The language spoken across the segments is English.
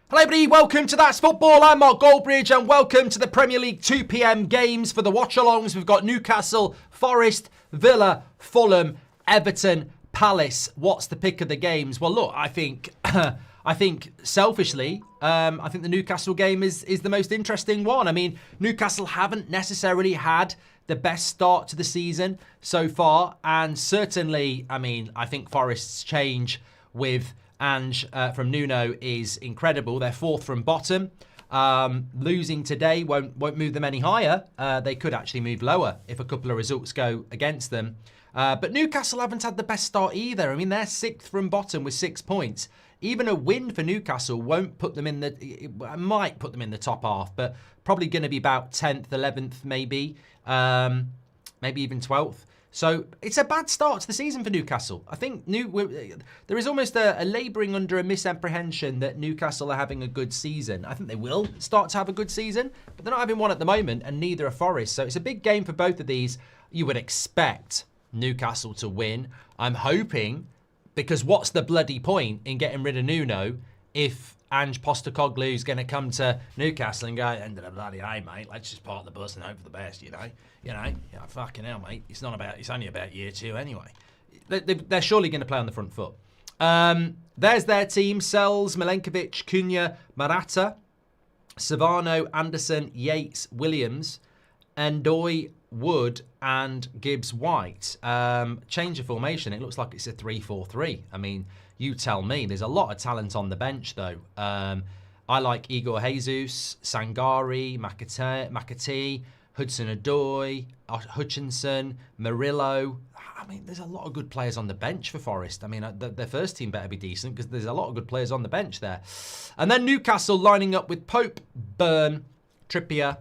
Hello everybody, welcome to That's Football. I'm Mark Goldbridge and welcome to the Premier League 2 p.m. games for the Watchalongs. We've got Newcastle, Forest, Villa, Fulham, Everton, Palace. What's the pick of the games? Well, look, I think selfishly, I think the Newcastle game is the most interesting one. I mean, Newcastle haven't necessarily had the best start to the season so far, and certainly, I mean, I think Forest's change with Ange from Nuno is incredible. They're fourth from bottom. Losing today won't move them any higher. They could actually move lower if a couple of results go against them. But Newcastle haven't had the best start either. I mean, they're sixth from bottom with 6 points. Even a win for Newcastle won't put them in it might put them in the top half, but probably going to be about 10th, 11th, maybe even 12th. So it's a bad start to the season for Newcastle. I think there is almost a labouring under a misapprehension that Newcastle are having a good season. I think they will start to have a good season, but they're not having one at the moment, and neither are Forest. So it's a big game for both of these. You would expect Newcastle to win. I'm hoping, because what's the bloody point in getting rid of Nuno if Ange Postecoglou's is going to come to Newcastle and go, end of the bloody day, mate, let's just park the bus and hope for the best, you know, fucking hell, mate, it's only about year two anyway. They're surely going to play on the front foot. There's their team: Sells, Milenkovic, Cunha, Morata, Savano, Anderson, Yates, Williams, Ndoye, Wood and Gibbs-White. Change of formation. It looks like it's a 3-4-3. I mean, you tell me. There's a lot of talent on the bench, though. I like Igor Jesus, Sangari, McAtee, Hudson-Odoi, Hutchinson, Murillo. I mean, there's a lot of good players on the bench for Forest. I mean, their first team better be decent because there's a lot of good players on the bench there. And then Newcastle lining up with Pope, Byrne, Trippier,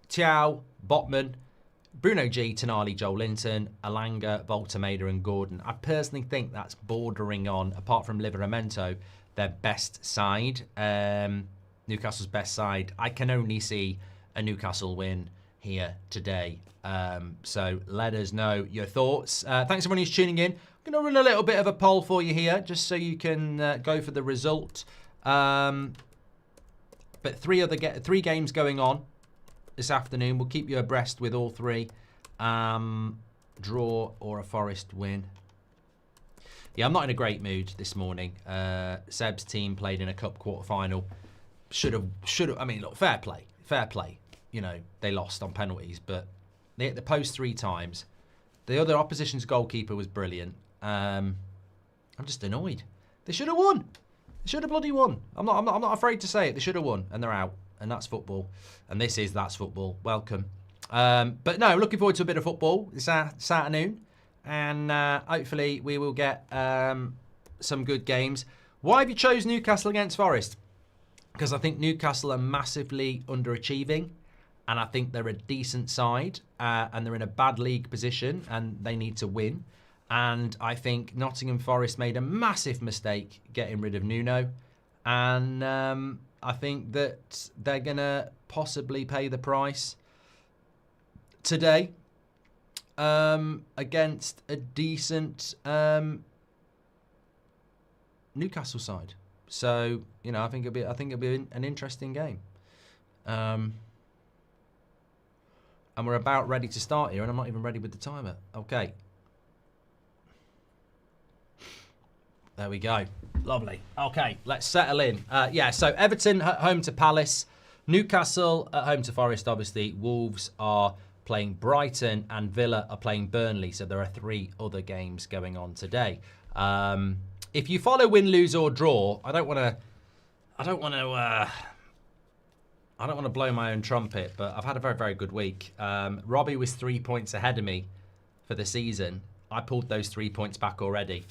Thiaw, Botman, Bruno G, Tonali, Joel Linton, Alanga, Voltameda and Gordon. I personally think that's bordering on, apart from Livramento, their best side. Newcastle's best side. I can only see a Newcastle win here today. So let us know your thoughts. Thanks everyone who's tuning in. I'm going to run a little bit of a poll for you here, just so you can go for the result. But three games going on this afternoon. We'll keep you abreast with all three. Draw or a Forest win. Yeah, I'm not in a great mood this morning. Seb's team played in a cup quarter-final. Should have. I mean, look, fair play. You know, they lost on penalties, but they hit the post 3 times. The other opposition's goalkeeper was brilliant. I'm just annoyed. They should have won. They should have bloody won. I'm not afraid to say it. They should have won, and they're out. And that's football. And that's football. Welcome. But no, looking forward to a bit of football this afternoon. And hopefully we will get some good games. Why have you chose Newcastle against Forest? Because I think Newcastle are massively underachieving. And I think they're a decent side. And they're in a bad league position. And they need to win. And I think Nottingham Forest made a massive mistake getting rid of Nuno. And I think that they're going to possibly pay the price today against a decent Newcastle side. So, you know, I think it'll be an interesting game. And we're about ready to start here, and I'm not even ready with the timer. Okay. There we go. Lovely. Okay, let's settle in. So Everton at home to Palace. Newcastle at home to Forest, obviously. Wolves are playing Brighton and Villa are playing Burnley. So there are 3 other games going on today. If you follow win, lose or draw, I don't want to blow my own trumpet, but I've had a very, very good week. Robbie was 3 points ahead of me for the season. I pulled those 3 points back already.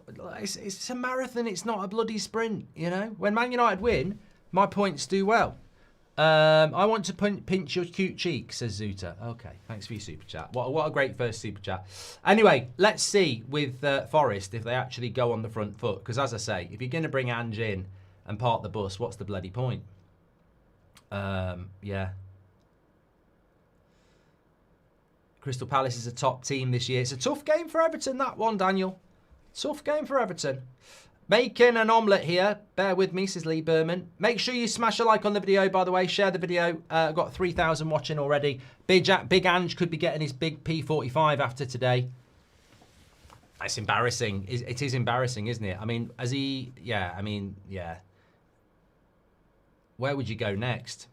It's a marathon. It's not a bloody sprint, you know. When Man United win, my points do well. I want to pinch your cute cheek, says Zuta. Okay, thanks for your super chat. What a great first super chat. Anyway, let's see with Forest if they actually go on the front foot. Because as I say, if you're going to bring Ange in and park the bus, what's the bloody point? Yeah. Crystal Palace is a top team this year. It's a tough game for Everton, that one, Daniel. Tough game for Everton. Making an omelette here. Bear with me, says Lee Berman. Make sure you smash a like on the video, by the way. Share the video. I've got 3,000 watching already. Big Ange could be getting his big P45 after today. It's embarrassing. It is embarrassing, isn't it? I mean, yeah. Where would you go next?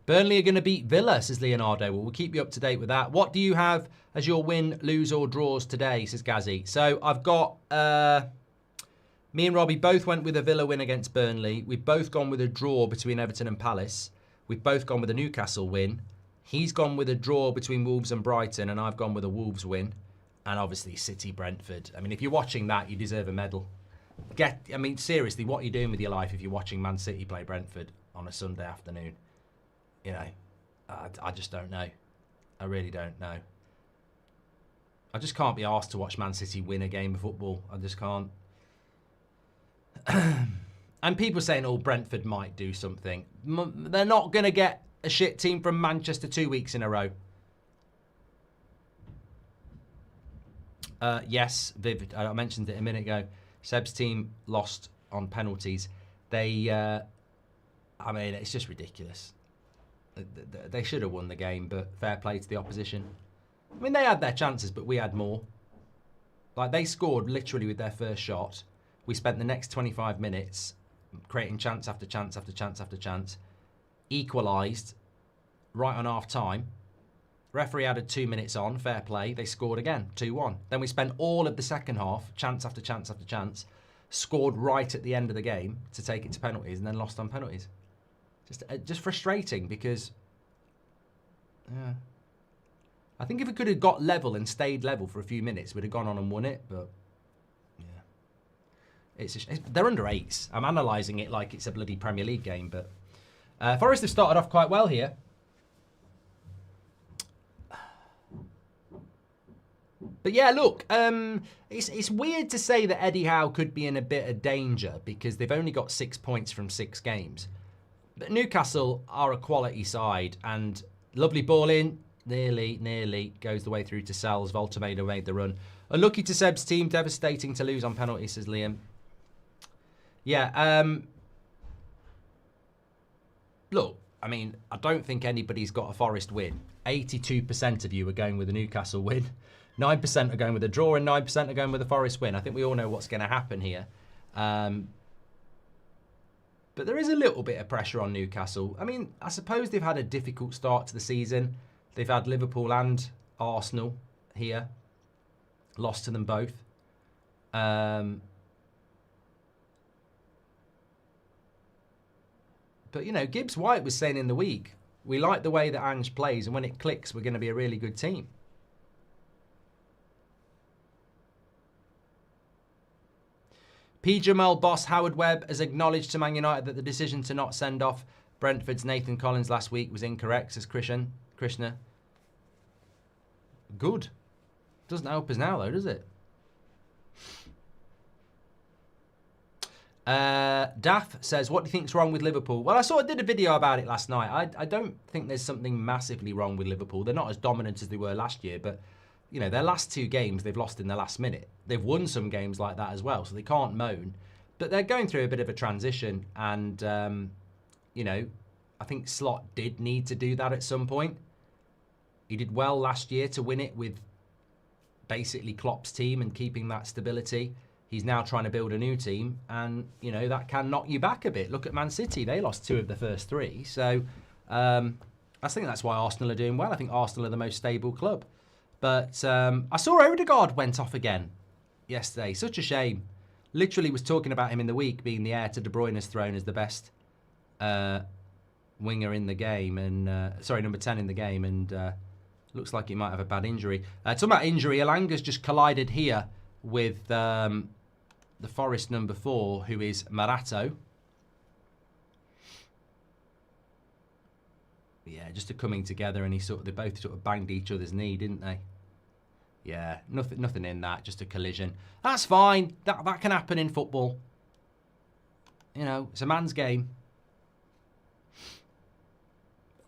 Burnley are going to beat Villa, says Leonardo. Well, we'll keep you up to date with that. What do you have as your win, lose or draws today, says Gazzy. So I've got, me and Robbie both went with a Villa win against Burnley. We've both gone with a draw between Everton and Palace. We've both gone with a Newcastle win. He's gone with a draw between Wolves and Brighton, and I've gone with a Wolves win. And obviously City, Brentford. I mean, if you're watching that, you deserve a medal. Seriously, what are you doing with your life if you're watching Man City play Brentford on a Sunday afternoon? You know, I just don't know. I really don't know. I just can't be asked to watch Man City win a game of football. I just can't. And people saying, oh, Brentford might do something. They're not going to get a shit team from Manchester 2 weeks in a row. Yes, Viv, I mentioned it a minute ago. Seb's team lost on penalties. It's just ridiculous. They should have won the game, but fair play to the opposition. I mean, they had their chances, but we had more. Like, they scored literally with their first shot. We spent the next 25 minutes creating chance after chance after chance after chance. Equalised right on half-time. Referee added 2 minutes on, fair play. They scored again, 2-1. Then we spent all of the second half, chance after chance after chance, scored right at the end of the game to take it to penalties, and then lost on penalties. Just frustrating because, yeah. I think if we could have got level and stayed level for a few minutes, we'd have gone on and won it. But yeah, they're under 8s. I'm analysing it like it's a bloody Premier League game, but Forest have started off quite well here. But yeah, look, it's weird to say that Eddie Howe could be in a bit of danger because they've only got 6 points from 6 games. But Newcastle are a quality side, and lovely ball in, nearly goes the way through to Sells. Voltameda made the run. Unlucky to Seb's team, devastating to lose on penalties, says Liam. Yeah, look, I mean, I don't think anybody's got a Forest win. 82% of you are going with a Newcastle win. 9% are going with a draw, and 9% are going with a Forest win. I think we all know what's going to happen here. But there is a little bit of pressure on Newcastle. I mean, I suppose they've had a difficult start to the season. They've had Liverpool and Arsenal here. Lost to them both. But, you know, Gibbs White was saying in the week, we like the way that Ange plays, and when it clicks, we're going to be a really good team. P. Jamal boss Howard Webb has acknowledged to Man United that the decision to not send off Brentford's Nathan Collins last week was incorrect, says Krishna. Good. Doesn't help us now, though, does it? Daff says, what do you think's wrong with Liverpool? Well, I sort of did a video about it last night. I don't think there's something massively wrong with Liverpool. They're not as dominant as they were last year, but you know, their last 2 games they've lost in the last minute. They've won some games like that as well, so they can't moan. But they're going through a bit of a transition, and you know, I think Slot did need to do that at some point. He did well last year to win it with basically Klopp's team and keeping that stability. He's now trying to build a new team, and you know, that can knock you back a bit. Look at Man City; they lost 2 of the first 3. So I think that's why Arsenal are doing well. I think Arsenal are the most stable club. But I saw Odegaard went off again yesterday. Such a shame. Literally was talking about him in the week being the heir to De Bruyne's throne as the best winger in the game, and sorry, number 10 in the game, and looks like he might have a bad injury. Talking about injury, Elanga's just collided here with the Forest number 4, who is Marato. Yeah, just a coming together, and they both sort of banged each other's knee, didn't they? Yeah, nothing in that, just a collision. That's fine. That can happen in football. You know, it's a man's game.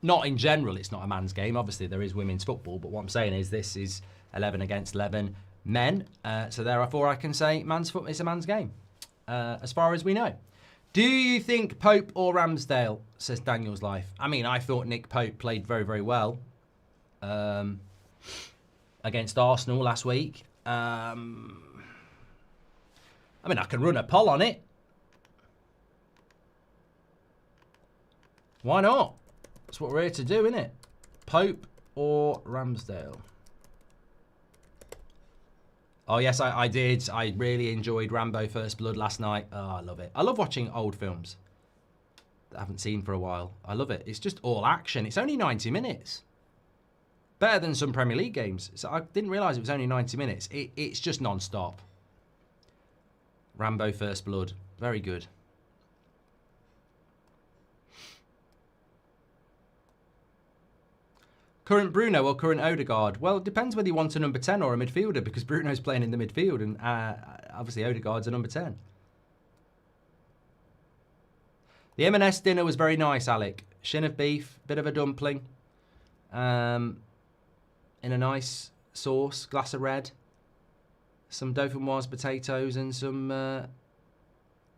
Not in general, it's not a man's game. Obviously, there is women's football, but what I'm saying is this is 11 against 11. men. So therefore I can say man's foot is a man's game, as far as we know. Do you think Pope or Ramsdale, says Daniel's Life? I mean, I thought Nick Pope played very, very well against Arsenal last week. I mean, I can run a poll on it. Why not? That's what we're here to do, isn't it? Pope or Ramsdale? Oh, yes, I did. I really enjoyed Rambo First Blood last night. Oh, I love it. I love watching old films that I haven't seen for a while. I love it. It's just all action. It's only 90 minutes. Better than some Premier League games. So I didn't realise it was only 90 minutes. It's just non-stop. Rambo First Blood. Very good. Current Bruno or current Odegaard? Well, it depends whether you want a number 10 or a midfielder, because Bruno's playing in the midfield and obviously Odegaard's a number 10. The M&S dinner was very nice, Alec. Shin of beef, bit of a dumpling, in a nice sauce, glass of red, some dauphinoise potatoes and some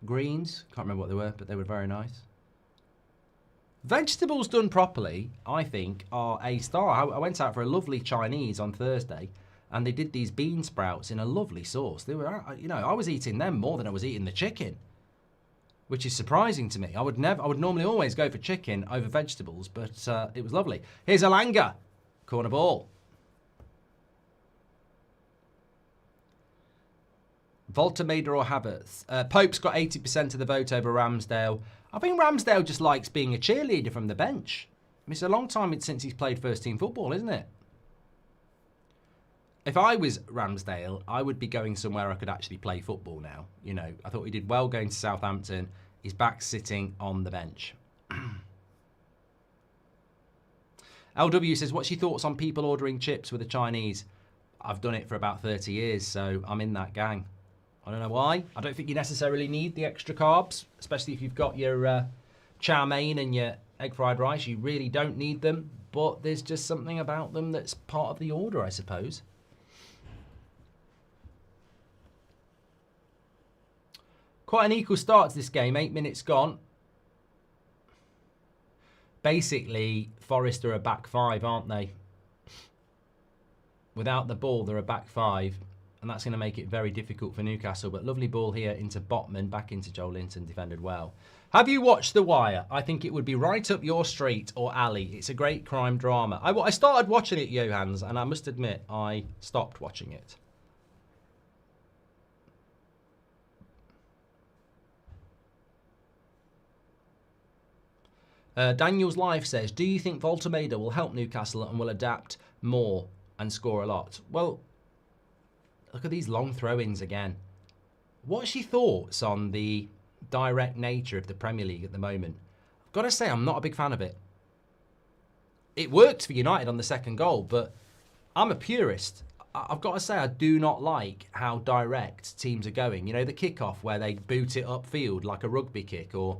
greens. Can't remember what they were, but they were very nice. Vegetables done properly, I think, are a star. I went out for a lovely Chinese on Thursday, and they did these bean sprouts in a lovely sauce. They were, you know, I was eating them more than I was eating the chicken, which is surprising to me. I would normally always go for chicken over vegetables, but it was lovely. Here's Alanga, corner ball. Voltameda or Havertz? Pope's got 80% of the vote over Ramsdale. I think Ramsdale just likes being a cheerleader from the bench. I mean, it's a long time since he's played first-team football, isn't it? If I was Ramsdale, I would be going somewhere I could actually play football now. You know, I thought he did well going to Southampton. He's back sitting on the bench. LW says, what's your thoughts on people ordering chips with a Chinese? I've done it for about 30 years, so I'm in that gang. I don't know why. I don't think you necessarily need the extra carbs, especially if you've got your chow mein and your egg fried rice. You really don't need them, but there's just something about them that's part of the order, I suppose. Quite an equal start to this game. 8 minutes gone. Basically, Forest are a back five, aren't they? Without the ball, they're a back five. And that's going to make it very difficult for Newcastle. But lovely ball here into Botman, back into Joe Linton, defended well. Have you watched The Wire? I think it would be right up your street or alley. It's a great crime drama. I started watching it, Johans, and I must admit, I stopped watching it. Daniel's Life says, do you think Voltameda will help Newcastle and will adapt more and score a lot? Well, look at these long throw-ins again. What's your thoughts on the direct nature of the Premier League at the moment? I've got to say, I'm not a big fan of it. It worked for United on the second goal, but I'm a purist. I've got to say, I do not like how direct teams are going. You know, the kickoff where they boot it upfield like a rugby kick, or,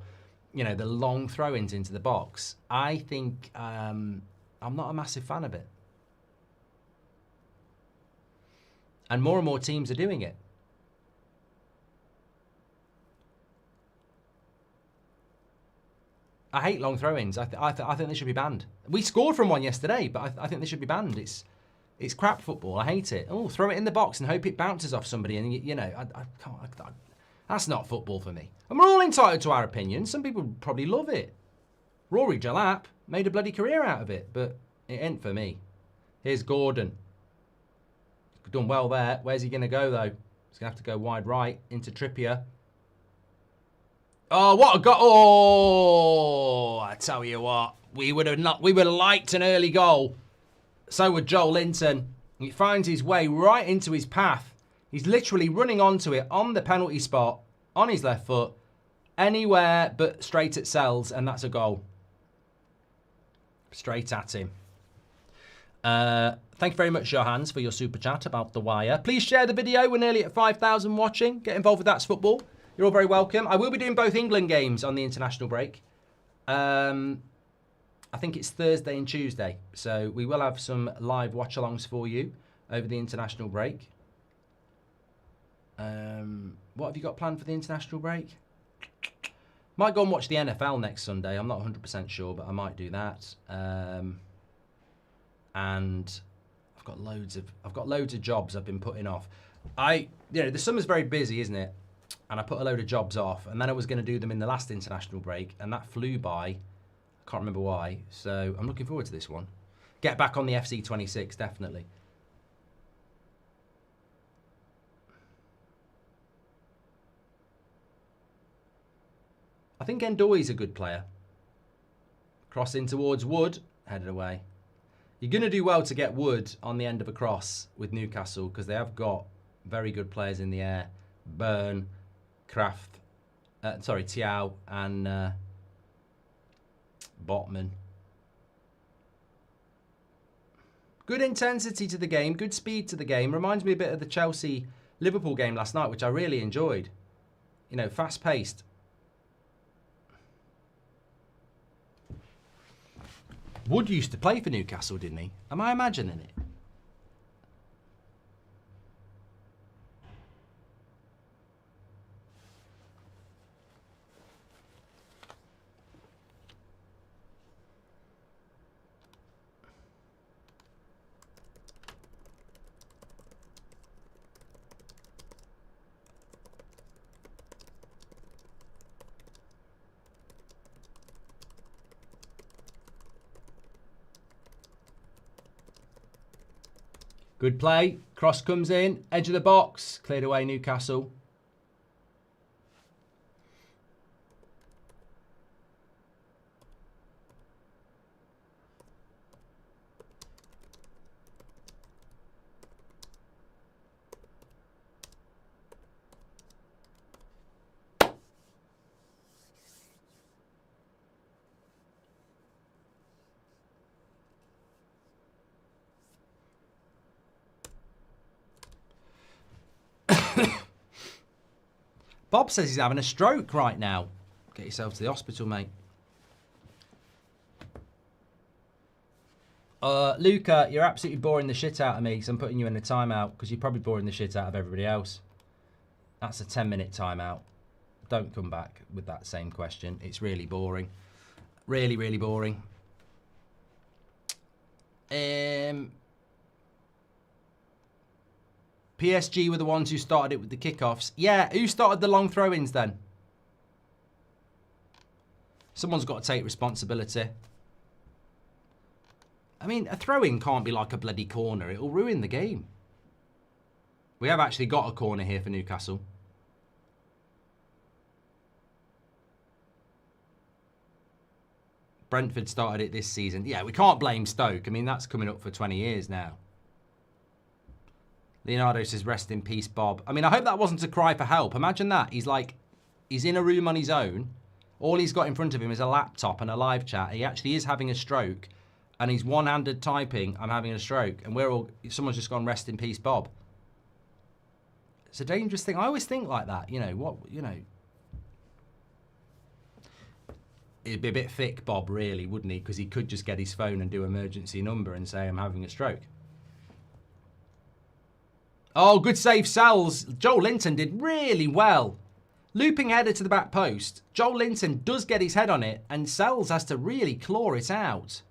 you know, the long throw-ins into the box. I think I'm not a massive fan of it. And more teams are doing it. I hate long throw-ins. I think they should be banned. We scored from one yesterday, but I think they should be banned. It's crap football. I hate it. Oh, throw it in the box and hope it bounces off somebody. And, you know, I can't. That's not football for me. And we're all entitled to our opinions. Some people probably love it. Rory Jalap made a bloody career out of it, but it ain't for me. Here's Gordon. Done well there. Where's he going to go, though? He's going to have to go wide right into Trippier. Oh, what a goal. Oh, I tell you what. We would have liked an early goal. So would Joel Linton. He finds his way right into his path. He's literally running onto it on the penalty spot, on his left foot, anywhere but straight at Sells, and that's a goal. Straight at him. Thank you very much, Johans, for your super chat about The Wire. Please share the video. We're nearly at 5,000 watching. Get involved with That's Football. You're all very welcome. I will be doing both England games on the international break. I think it's Thursday and Tuesday. So we will have some live watch-alongs for you over the international break. What have you got planned for the international break? Might go and watch the NFL next Sunday. I'm not 100% sure, but I might do that. And I've got loads of jobs I've been putting off. The summer's very busy, isn't it? And I put a load of jobs off, and then I was going to do them in the last international break, and that flew by. I can't remember why. So I'm looking forward to this one. Get back on the FC26, definitely. I think Ndoye's a good player. Crossing towards Wood, headed away. You're going to do well to get Wood on the end of a cross with Newcastle because they have got very good players in the air. Tiao and Botman. Good intensity to the game, good speed to the game. Reminds me a bit of the Chelsea-Liverpool game last night, which I really enjoyed. You know, fast-paced. Wood used to play for Newcastle, didn't he? Am I imagining it? Good play. Cross comes in. Edge of the box. Cleared away Newcastle. Bob says he's having a stroke right now. Get yourself to the hospital, mate. Luca, you're absolutely boring the shit out of me because I'm putting you in a timeout because you're probably boring the shit out of everybody else. That's a 10-minute timeout. Don't come back with that same question. It's really boring. Really, really boring. PSG were the ones who started it with the kickoffs. Yeah, who started the long throw-ins then? Someone's got to take responsibility. I mean, a throw-in can't be like a bloody corner. It'll ruin the game. We have actually got a corner here for Newcastle. Brentford started it this season. Yeah, we can't blame Stoke. I mean, that's coming up for 20 years now. Leonardo says, rest in peace, Bob. I mean, I hope that wasn't a cry for help. Imagine that. He's in a room on his own. All he's got in front of him is a laptop and a live chat. He actually is having a stroke. And he's one-handed typing, I'm having a stroke. And someone's just gone, rest in peace, Bob. It's a dangerous thing. I always think like that. It'd be a bit thick, Bob, really, wouldn't he? Because he could just get his phone and do emergency number and say, I'm having a stroke. Oh, good save, Sal's. Joel Linton did really well. Looping header to the back post. Joel Linton does get his head on it, and Sells has to really claw it out.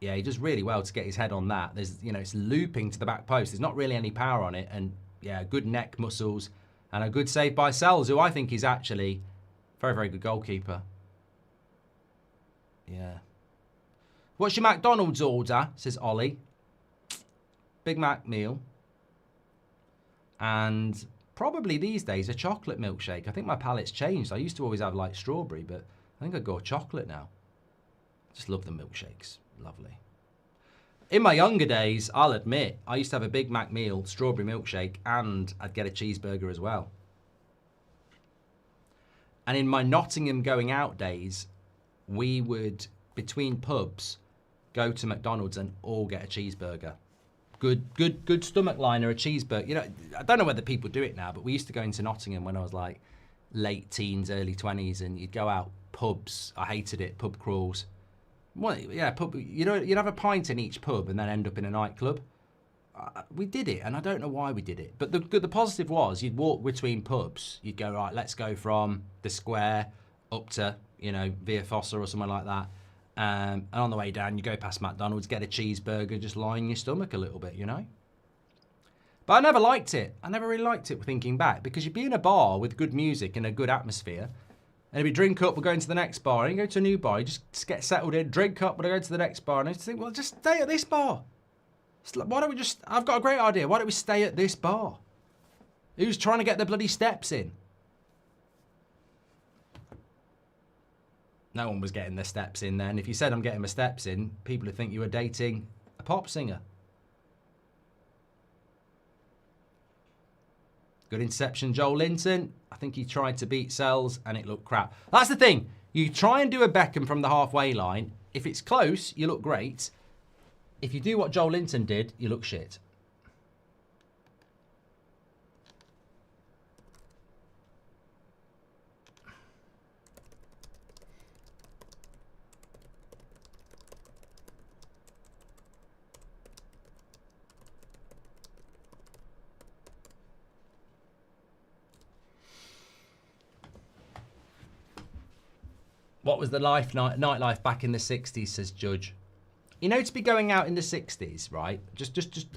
Yeah, he does really well to get his head on that. It's looping to the back post. There's not really any power on it, and yeah, good neck muscles, and a good save by Sells, who I think is actually a very, very good goalkeeper. Yeah. What's your McDonald's order? Says Ollie. Big Mac meal. And probably these days a chocolate milkshake. I think my palate's changed. I used to always have like strawberry, but I think I'd go chocolate now. Just love the milkshakes. Lovely. In my younger days, I'll admit, I used to have a Big Mac meal, strawberry milkshake, and I'd get a cheeseburger as well. And in my Nottingham going out days, we would, between pubs, go to McDonald's and all get a cheeseburger. Good stomach liner, a cheeseburger. I don't know whether people do it now, but we used to go into Nottingham when I was like late teens, early 20s, and you'd go out pubs. I hated it, pub crawls. Well, yeah, pub. You'd have a pint in each pub and then end up in a nightclub. we did it, and I don't know why we did it. But the positive was you'd walk between pubs. You'd go, right, let's go from the square up to, you know, Via Fossa or somewhere like that. And on the way down, you go past McDonald's, get a cheeseburger, just lie in your stomach a little bit, you know. But I never liked it. I never really liked it thinking back, because you'd be in a bar with good music and a good atmosphere, and if you drink up, we're going to the next bar, and you go to a new bar, you just get settled in, drink up, but I go to the next bar, and I just think, well, just stay at this bar. Why don't we just, I've got a great idea, why don't we stay at this bar? Who's trying to get the bloody steps in? No one was getting their steps in then. If you said I'm getting my steps in, people would think you were dating a pop singer. Good interception, Joel Linton. I think he tried to beat Sells and it looked crap. That's the thing. You try and do a Beckham from the halfway line. If it's close, you look great. If you do what Joel Linton did, you look shit. What was the nightlife back in the 60s, says Judge. You know, to be going out in the 60s, right?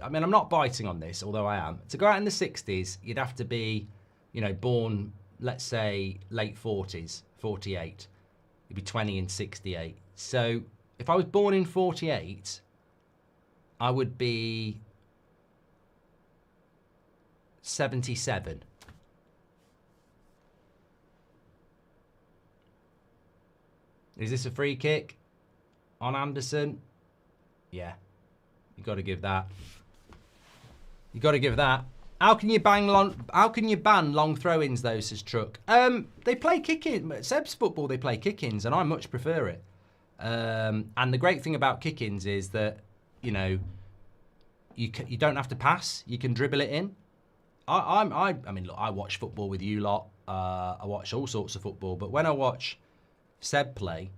I mean, I'm not biting on this, although I am. To go out in the 60s, you'd have to be, you know, born, let's say, late 40s, 48. You'd be 20 in 68. So if I was born in 48, I would be 77. Is this a free kick on Anderson? Yeah. You got to give that. You got to give that. How can you ban long throw-ins though, says Truck? They play kick-ins. Seb's football, they play kick-ins, and I much prefer it. And the great thing about kick-ins is that, you know, you don't have to pass. You can dribble it in. I mean, look, I watch football with you lot. I watch all sorts of football, but when I watch Seb play,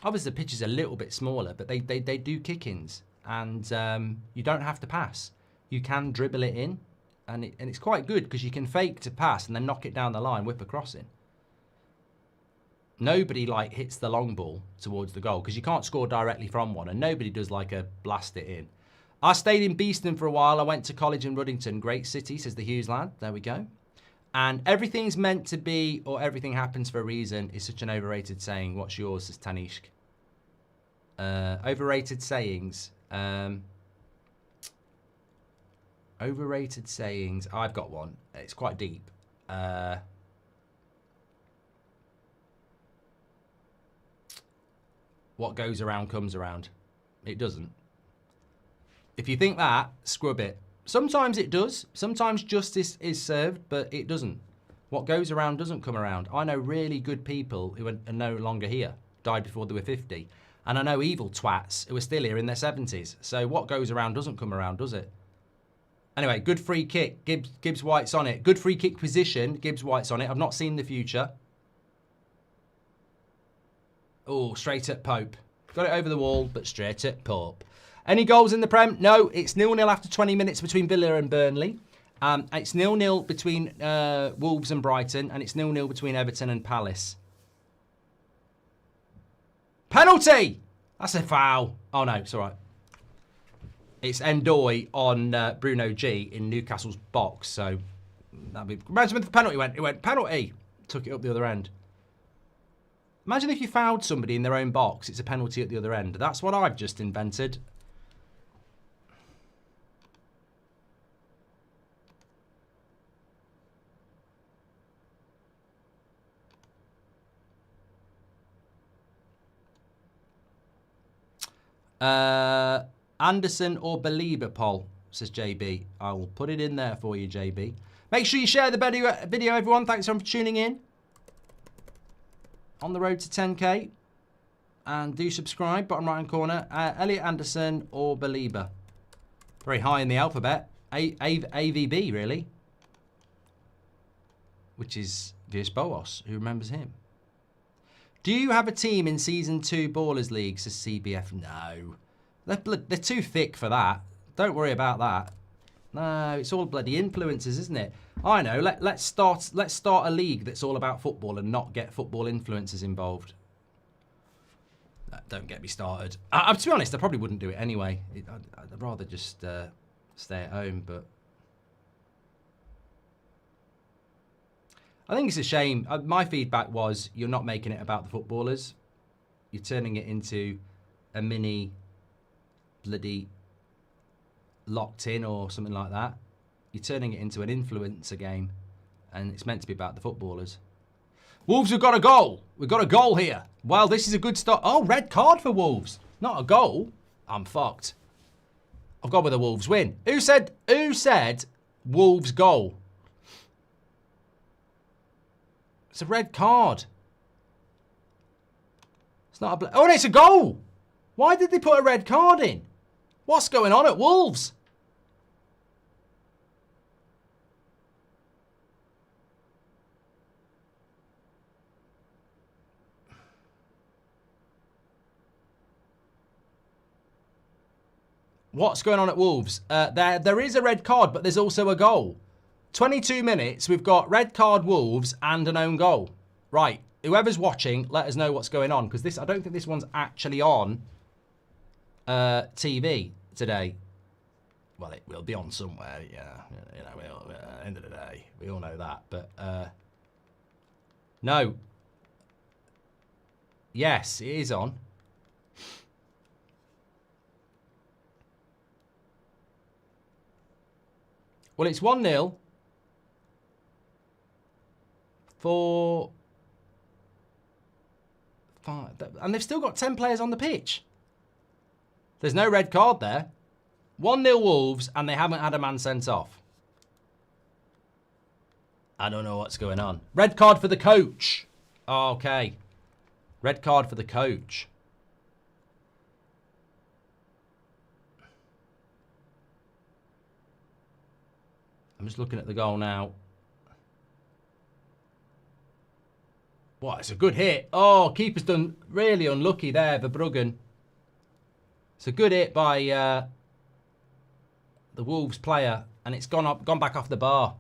obviously the pitch is a little bit smaller, but they do kick-ins, and you don't have to pass. You can dribble it in, and it's quite good because you can fake to pass and then knock it down the line, whip a cross in. Nobody like hits the long ball towards the goal because you can't score directly from one, and nobody does like a blast it in. I stayed in Beeston for a while. I went to college in Ruddington. Great city, says the Hughes lad. There we go. And everything's meant to be, or everything happens for a reason, is such an overrated saying. What's yours, says Tanishk? Overrated sayings. Overrated sayings. I've got one. It's quite deep. What goes around comes around. It doesn't. If you think that, scrub it. Sometimes it does. Sometimes justice is served, but it doesn't. What goes around doesn't come around. I know really good people who are no longer here, died before they were 50. And I know evil twats who are still here in their 70s. So what goes around doesn't come around, does it? Anyway, good free kick. Gibbs White's on it. Good free kick position. Gibbs White's on it. I've not seen the future. Oh, straight at Pope. Got it over the wall, but straight at Pope. Any goals in the Prem? No, it's 0-0 after 20 minutes between Villa and Burnley. It's 0-0 between Wolves and Brighton, and it's 0-0 between Everton and Palace. Penalty! That's a foul. Oh, no, it's all right. It's Endoy on Bruno G in Newcastle's box, so that'd be... Imagine if the penalty went. It went, penalty! Took it up the other end. Imagine if you fouled somebody in their own box, it's a penalty at the other end. That's what I've just invented. Anderson or Belieber, Paul, says JB. I will put it in there for you, JB. Make sure you share the video, everyone. Thanks everyone for tuning in. On the road to 10k. And do subscribe, bottom right hand corner. Elliot Anderson or Belieber. Very high in the alphabet. AVB, really. Which is Vias Boas. Who remembers him? Do you have a team in Season 2 Ballers League, says CBF? No. They're too thick for that. Don't worry about that. No, it's all bloody influencers, isn't it? I know. Let's start a league that's all about football and not get football influencers involved. Don't get me started. To be honest, I probably wouldn't do it anyway. I'd rather just stay at home. But I think it's a shame. My feedback was you're not making it about the footballers. You're turning it into a mini bloody Locked In or something like that. You're turning it into an influencer game, and it's meant to be about the footballers. Wolves have got a goal. We've got a goal here. Well, this is a good start. Oh, red card for Wolves. Not a goal. I'm fucked. I've gone with a Wolves win. Who said Wolves goal? It's a red card. It's not a... Oh, and it's a goal. Why did they put a red card in? What's going on at Wolves? What's going on at Wolves? There is a red card, but there's also a goal. 22 minutes, we've got red card Wolves and an own goal. Right, whoever's watching, let us know what's going on, because I don't think this one's actually on TV today. Well, it will be on somewhere, yeah. You know, at the end of the day, we all know that. But no. Yes, it is on. Well, it's 1-0 for 5. And they've still got 10 players on the pitch. There's no red card there. 1-0 Wolves, and they haven't had a man sent off. I don't know what's going on. Red card for the coach. Okay. Red card for the coach. I'm just looking at the goal now. What? It's a good hit. Oh, keeper's done really unlucky there, Verbruggen. It's a good hit by the Wolves player, and it's gone back off the bar.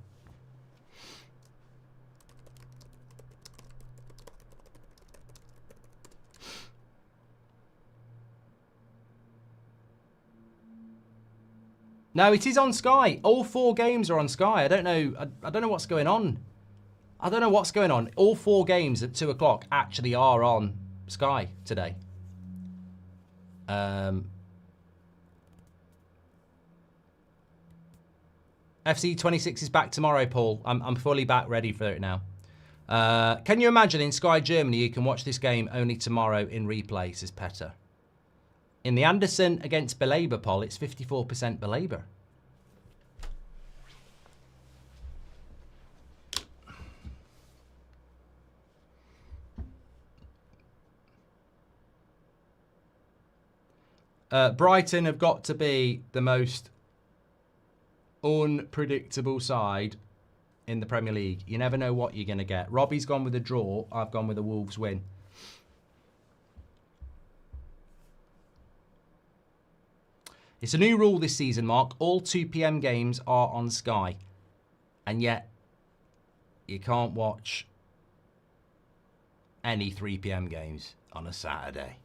No, it is on Sky. All 4 games are on Sky. I don't know. I don't know what's going on. I don't know what's going on. All 4 games at 2 o'clock actually are on Sky today. FC 26 is back tomorrow, Paul. I'm fully back, ready for it now. Can you imagine in Sky Germany you can watch this game only tomorrow in replay, says Petter. In the Anderson against Belaber poll, it's 54% Belaber. Brighton have got to be the most unpredictable side in the Premier League. You never know what you're going to get. Robbie's gone with a draw. I've gone with a Wolves win. It's a new rule this season, Mark. All 2 PM games are on Sky. And yet, you can't watch any 3 PM games on a Saturday.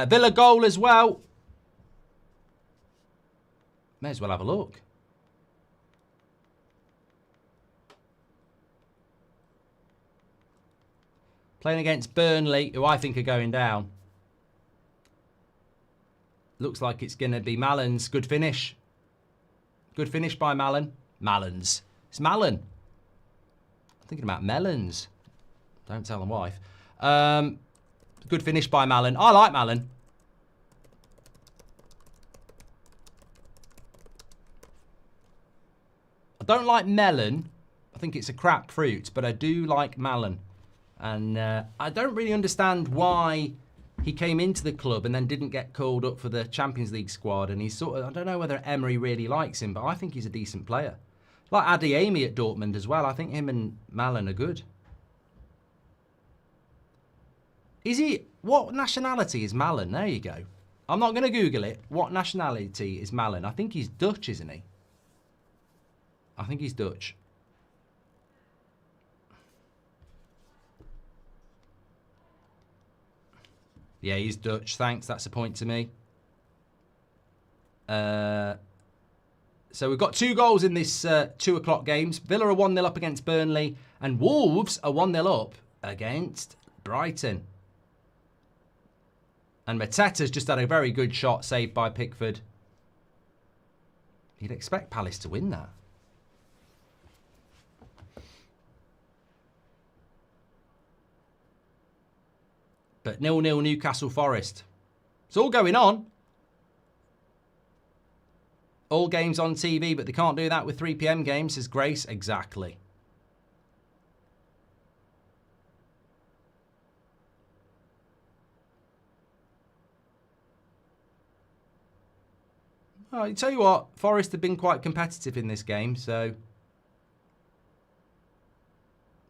Villa goal as well. May as well have a look. Playing against Burnley, who I think are going down. Looks like it's going to be Mallon's. Good finish. Good finish by Mallon. Mallon's. It's Mallon. I'm thinking about melons. Don't tell the wife. Good finish by Mallon. I like Mallon. I don't like Melon. I think it's a crap fruit, but I do like Malen. And I don't really understand why he came into the club and then didn't get called up for the Champions League squad. And he's sort of, I don't know whether Emery really likes him, but I think he's a decent player. Like Adeyemi at Dortmund as well. I think him and Malen are good. Is he, what nationality is Malen? There you go. I'm not going to Google it. What nationality is Malen? I think he's Dutch, isn't he? I think he's Dutch. Yeah, he's Dutch. Thanks. That's a point to me. So we've got 2 goals in this 2 o'clock games. Villa are 1-0 up against Burnley. And Wolves are 1-0 up against Brighton. And Mateta's just had a very good shot saved by Pickford. You'd expect Palace to win that. But 0-0 Newcastle Forest. It's all going on. All games on TV, but they can't do that with 3 PM games, says Grace. Exactly. Oh, I tell you what, Forest have been quite competitive in this game, so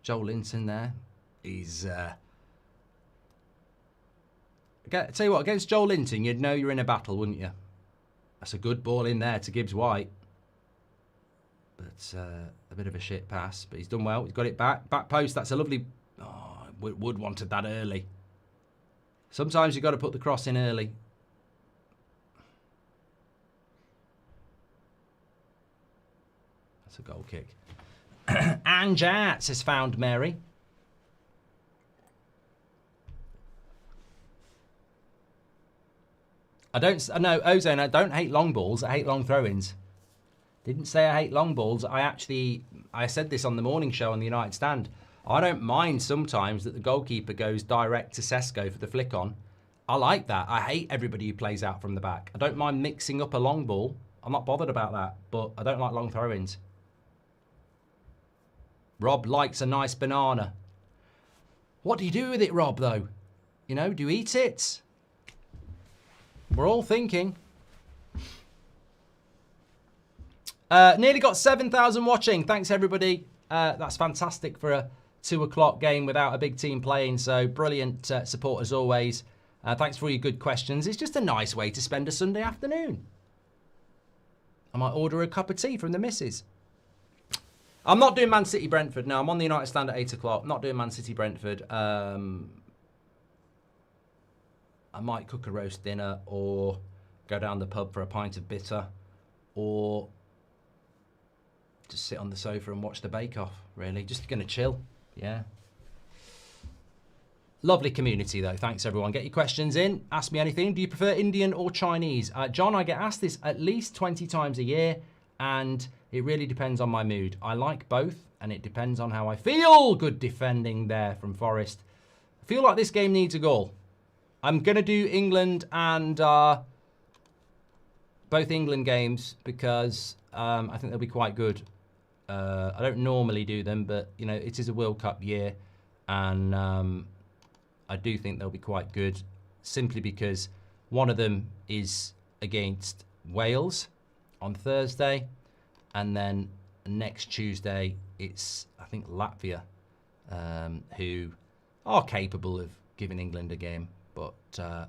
Joel Linton there. He's I tell you what, against Joel Linton, you'd know you're in a battle, wouldn't you? That's a good ball in there to Gibbs-White. But a bit of a shit pass, but he's done well. He's got it back. Back post, that's a lovely... Oh, Wood wanted that early. Sometimes you've got to put the cross in early. That's a goal kick. And Jats has found Mary. No, Ozone, I don't hate long balls. I hate long throw-ins. Didn't say I hate long balls. I said this on the morning show on the United Stand. I don't mind sometimes that the goalkeeper goes direct to Sesko for the flick on. I like that. I hate everybody who plays out from the back. I don't mind mixing up a long ball. I'm not bothered about that, but I don't like long throw-ins. Rob likes a nice banana. What do you do with it, Rob, though? You know, do you eat it? We're all thinking. Nearly got 7,000 watching. Thanks, everybody. That's fantastic for a 2 o'clock game without a big team playing. So brilliant support as always. Thanks for all your good questions. It's just a nice way to spend a Sunday afternoon. I might order a cup of tea from the missus. I'm not doing Man City Brentford. No, I'm on the United Stand at 8 o'clock. Not doing Man City Brentford. I might cook a roast dinner or go down the pub for a pint of bitter or just sit on the sofa and watch the Bake Off, really. Just going to chill. Yeah. Lovely community, though. Thanks, everyone. Get your questions in. Ask me anything. Do you prefer Indian or Chinese? John, I get asked this at least 20 times a year, and it really depends on my mood. I like both, and it depends on how I feel. Good defending there from Forest. I feel like this game needs a goal. I'm going to do England and both England games because I think they'll be quite good. I don't normally do them, but, you know, it is a World Cup year. And I do think they'll be quite good simply because one of them is against Wales on Thursday. And then next Tuesday, it's, I think, Latvia who are capable of giving England a game. But, yeah.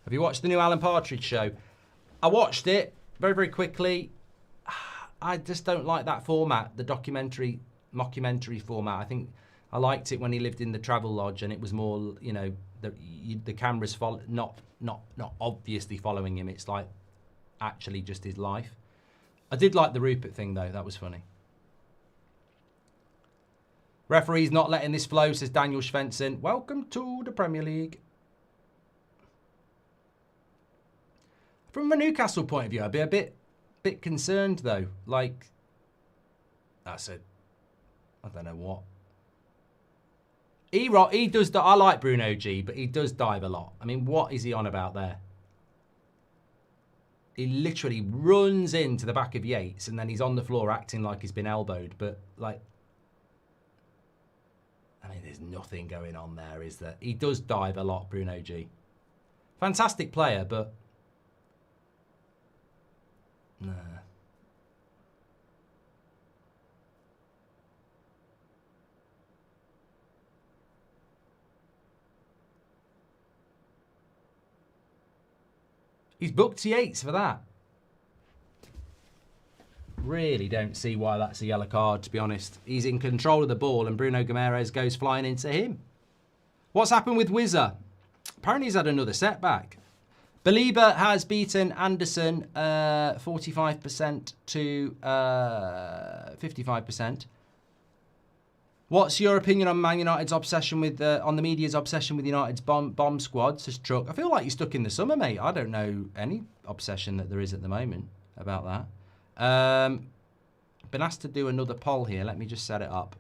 Have you watched the new Alan Partridge show? I watched it very, very quickly. I just don't like that format, the documentary, mockumentary format. I think I liked it when he lived in the travel lodge and it was more, you know, the camera's not obviously following him. It's like actually just his life. I did like the Rupert thing though. That was funny. Referee's not letting this flow, says Daniel Svensson. Welcome to the Premier League. From a Newcastle point of view, I'd be a bit concerned though. Like, that's a don't know what. He does. I like Bruno G, but he does dive a lot. I mean, what is he on about there? He literally runs into the back of Yates and then he's on the floor acting like he's been elbowed. But, like, I mean, there's nothing going on there, is there? He does dive a lot, Bruno G. Fantastic player, but... Nah. He's booked Yates for that. Really don't see why that's a yellow card, to be honest. He's in control of the ball and Bruno Guimaraes goes flying into him. What's happened with Wizza? Apparently he's had another setback. Belieber has beaten Anderson 45% to 55%. What's your opinion on Man United's obsession with, on the media's obsession with United's bomb squad? Says Truck. I feel like you're stuck in the summer, mate. I don't know any obsession that there is at the moment about that. Been asked to do another poll here. Let me just set it up.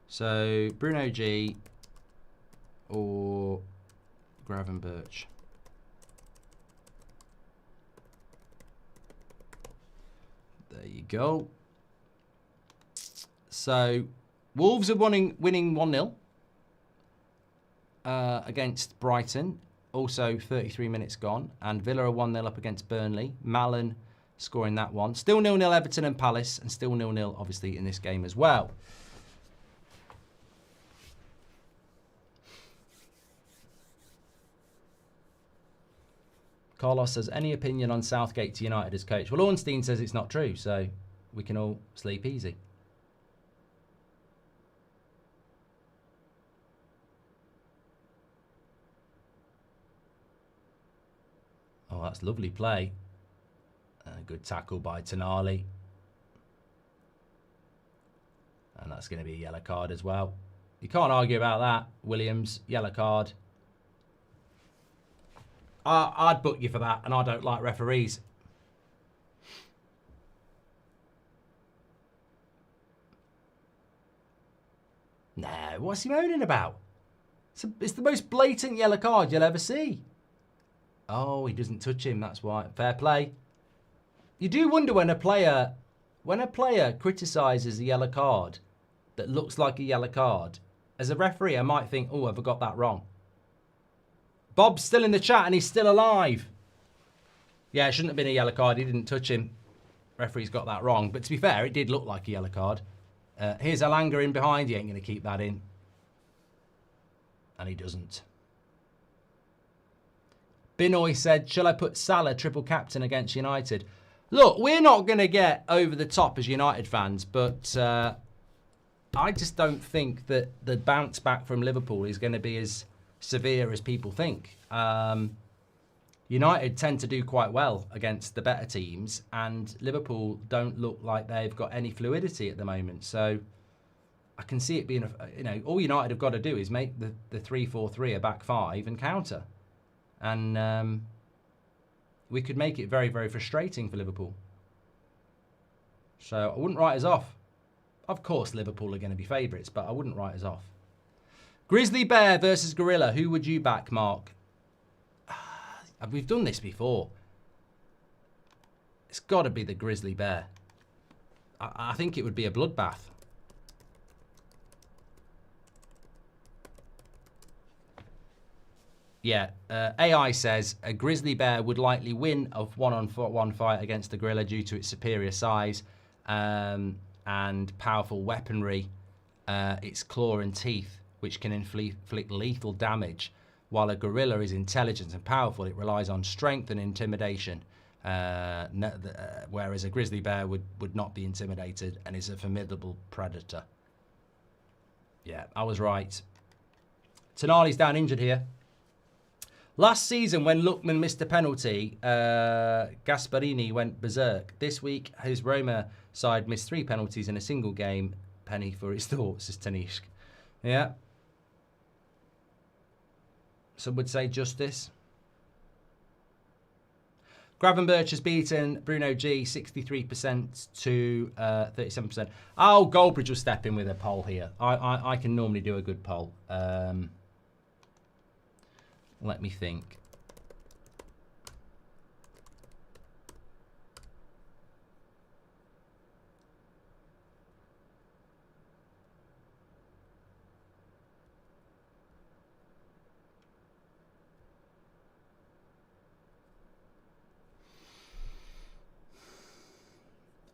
So, Bruno G or Gravenberch. There you go. So, Wolves are winning 1-0 against Brighton. Also, 33 minutes gone. And Villa are 1-0 up against Burnley. Mallon scoring that one. Still 0-0 Everton and Palace. And still 0-0, obviously, in this game as well. Carlos says, any opinion on Southgate to United as coach? Well, Ornstein says it's not true, so we can all sleep easy. Oh, that's lovely play. Good tackle by Tonali. And that's going to be a yellow card as well. You can't argue about that. Williams, yellow card. I'd book you for that, and I don't like referees. No, what's he moaning about? It's the most blatant yellow card you'll ever see. Oh, he doesn't touch him, that's why. Fair play. You do wonder when a player criticises a yellow card that looks like a yellow card, as a referee I might think, oh, have I got that wrong? Bob's still in the chat and he's still alive. Yeah, it shouldn't have been a yellow card. He didn't touch him. Referee's got that wrong. But to be fair, it did look like a yellow card. Here's Alanga in behind. He ain't going to keep that in. And he doesn't. Binoy said, shall I put Salah triple captain against United? Look, we're not going to get over the top as United fans, but I just don't think that the bounce back from Liverpool is going to be as severe as people think. United tend to do quite well against the better teams, and Liverpool don't look like they've got any fluidity at the moment. So I can see it being, all United have got to do is make the 3-4-3 a back five and counter. And we could make it very, very frustrating for Liverpool. So I wouldn't write us off. Of course, Liverpool are going to be favourites, but I wouldn't write us off. Grizzly Bear versus Gorilla. Who would you back, Mark? We've done this before. It's got to be the Grizzly Bear. I think it would be a bloodbath. Yeah, AI says a Grizzly Bear would likely win a one-on-one fight against the Gorilla due to its superior size and powerful weaponry, its claw and teeth, which can inflict lethal damage. While a gorilla is intelligent and powerful, it relies on strength and intimidation, whereas a grizzly bear would not be intimidated and is a formidable predator. Yeah, I was right. Tonali's down injured here. Last season, when Lookman missed a penalty, Gasparini went berserk. This week, his Roma side missed 3 penalties in a single game. Penny for his thoughts, says Tanishk. Yeah. Some would say justice. Gravenberch has beaten Bruno G 63% to 37%. Oh, Goldbridge will step in with a poll here. I can normally do a good poll. Let me think.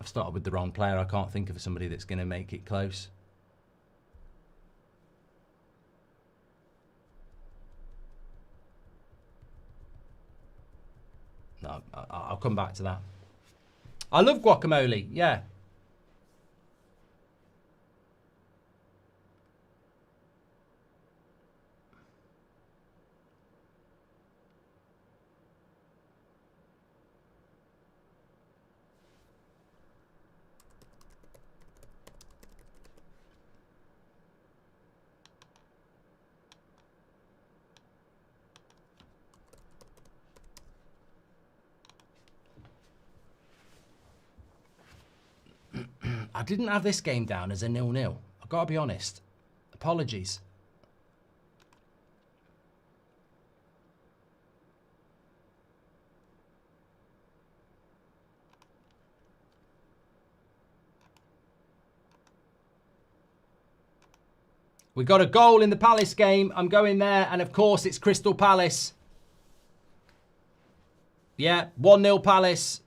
I've started with the wrong player. I can't think of somebody that's going to make it close. No, I'll come back to that. I love guacamole. Yeah. I didn't have this game down as a 0-0. I've got to be honest. Apologies. We got a goal in the Palace game. I'm going there, and of course it's Crystal Palace. Yeah, 1-0 Palace.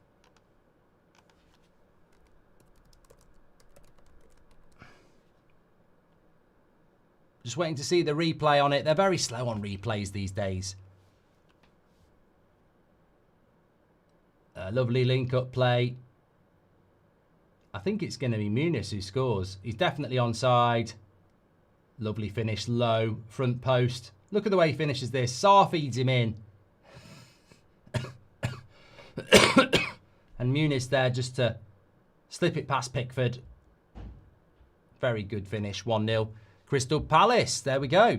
Just waiting to see the replay on it. They're very slow on replays these days. A lovely link-up play. I think it's going to be Muniz who scores. He's definitely onside. Lovely finish, low, front post. Look at the way he finishes this. Sarr feeds him in. And Muniz there just to slip it past Pickford. Very good finish, 1-0. Crystal Palace, there we go.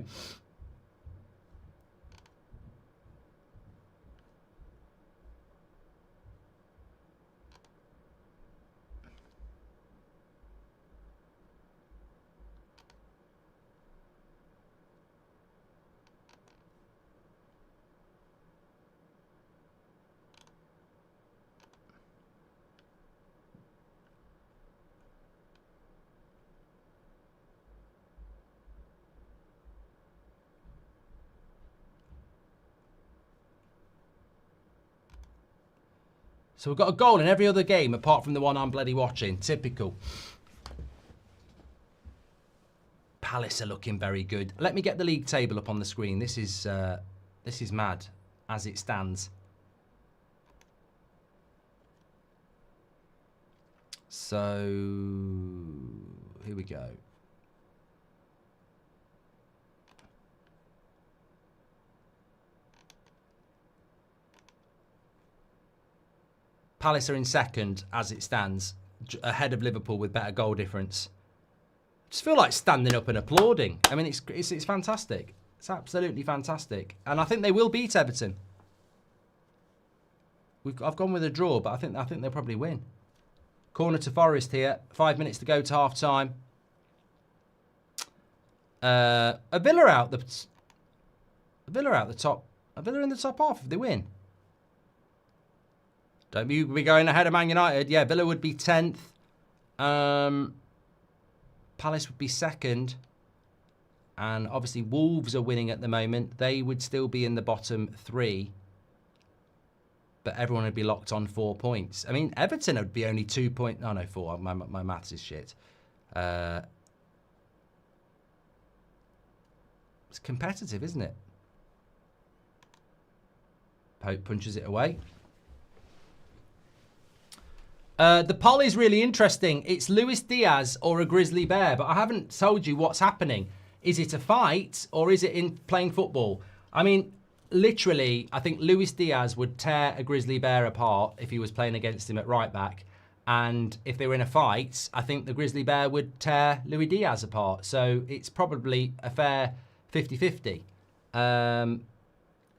So we've got a goal in every other game apart from the one I'm bloody watching. Typical. Palace are looking very good. Let me get the league table up on the screen. This is mad as it stands. So here we go. Palace are in second as it stands, ahead of Liverpool with better goal difference. I just feel like standing up and applauding. I mean, it's fantastic. It's absolutely fantastic. And I think they will beat Everton. I've gone with a draw, but I think they'll probably win. Corner to Forest here. 5 minutes to go to half time. A Villa out the top. A Villa in the top half if they win. Don't you be going ahead of Man United. Yeah, Villa would be 10th. Palace would be 2nd. And obviously Wolves are winning at the moment. They would still be in the bottom 3. But everyone would be locked on 4 points. I mean, Everton would be only 2 points. Oh, no, 4. My maths is shit. It's competitive, isn't it? Pope punches it away. The poll is really interesting. It's Luis Diaz or a grizzly bear, but I haven't told you what's happening. Is it a fight or is it in playing football? I mean, literally, I think Luis Diaz would tear a grizzly bear apart if he was playing against him at right back. And if they were in a fight, I think the grizzly bear would tear Luis Diaz apart. So it's probably a fair 50-50.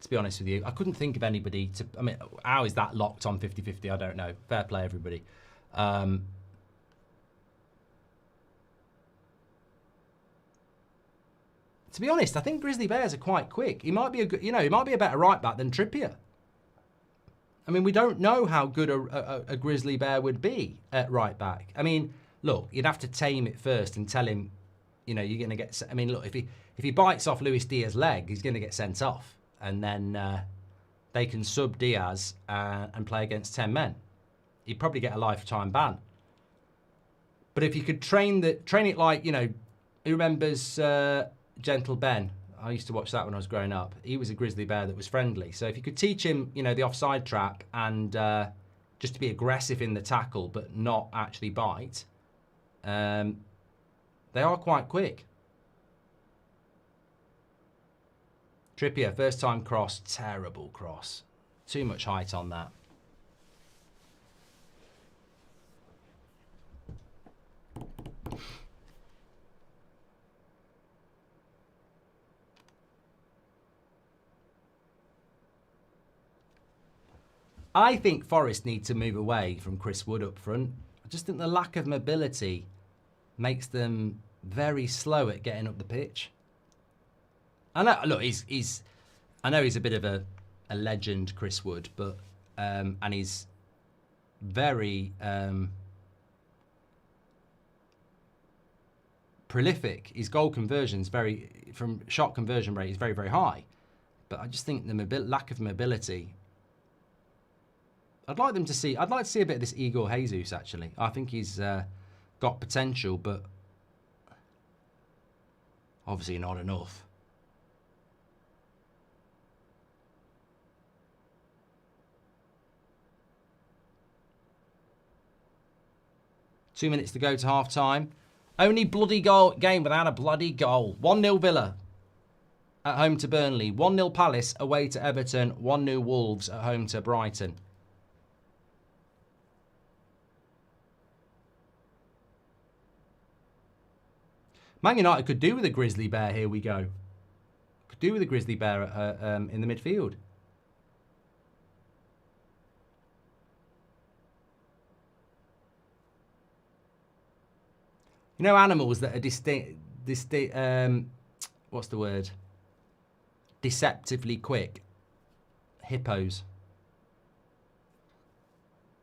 to be honest with you. I couldn't think of anybody to... I mean, how is that locked on 50-50? I don't know. Fair play, everybody. To be honest, I think Grizzly Bears are quite quick. He might be a good, he might be a better right back than Trippier. I mean, we don't know how good a Grizzly Bear would be at right back. I mean, look, you'd have to tame it first and tell him, you're going to get... I mean, look, if he bites off Luis Diaz's leg, he's going to get sent off. And then they can sub Diaz and play against 10 men. He'd probably get a lifetime ban. But if you could train it like, who remembers Gentle Ben? I used to watch that when I was growing up. He was a Grizzly Bear that was friendly. So if you could teach him, the offside trap and just to be aggressive in the tackle but not actually bite, they are quite quick. Trippier, first time cross, terrible cross. Too much height on that. I think Forest need to move away from Chris Wood up front. I just think the lack of mobility makes them very slow at getting up the pitch. I know, look, I know he's a bit of a legend, Chris Wood, but and he's very prolific. His goal conversion's from shot conversion rate is very, very high. But I just think the lack of mobility. I'd like to see a bit of this Igor Jesus, actually. I think he's got potential, but obviously not enough. Two minutes to go to half-time. Only bloody game without a bloody goal. 1-0 Villa at home to Burnley. 1-0 Palace away to Everton. 1-0 Wolves at home to Brighton. Man United could do with a Grizzly Bear. Here we go. Could do with a Grizzly Bear in the midfield. Animals that are what's the word? Deceptively quick. Hippos.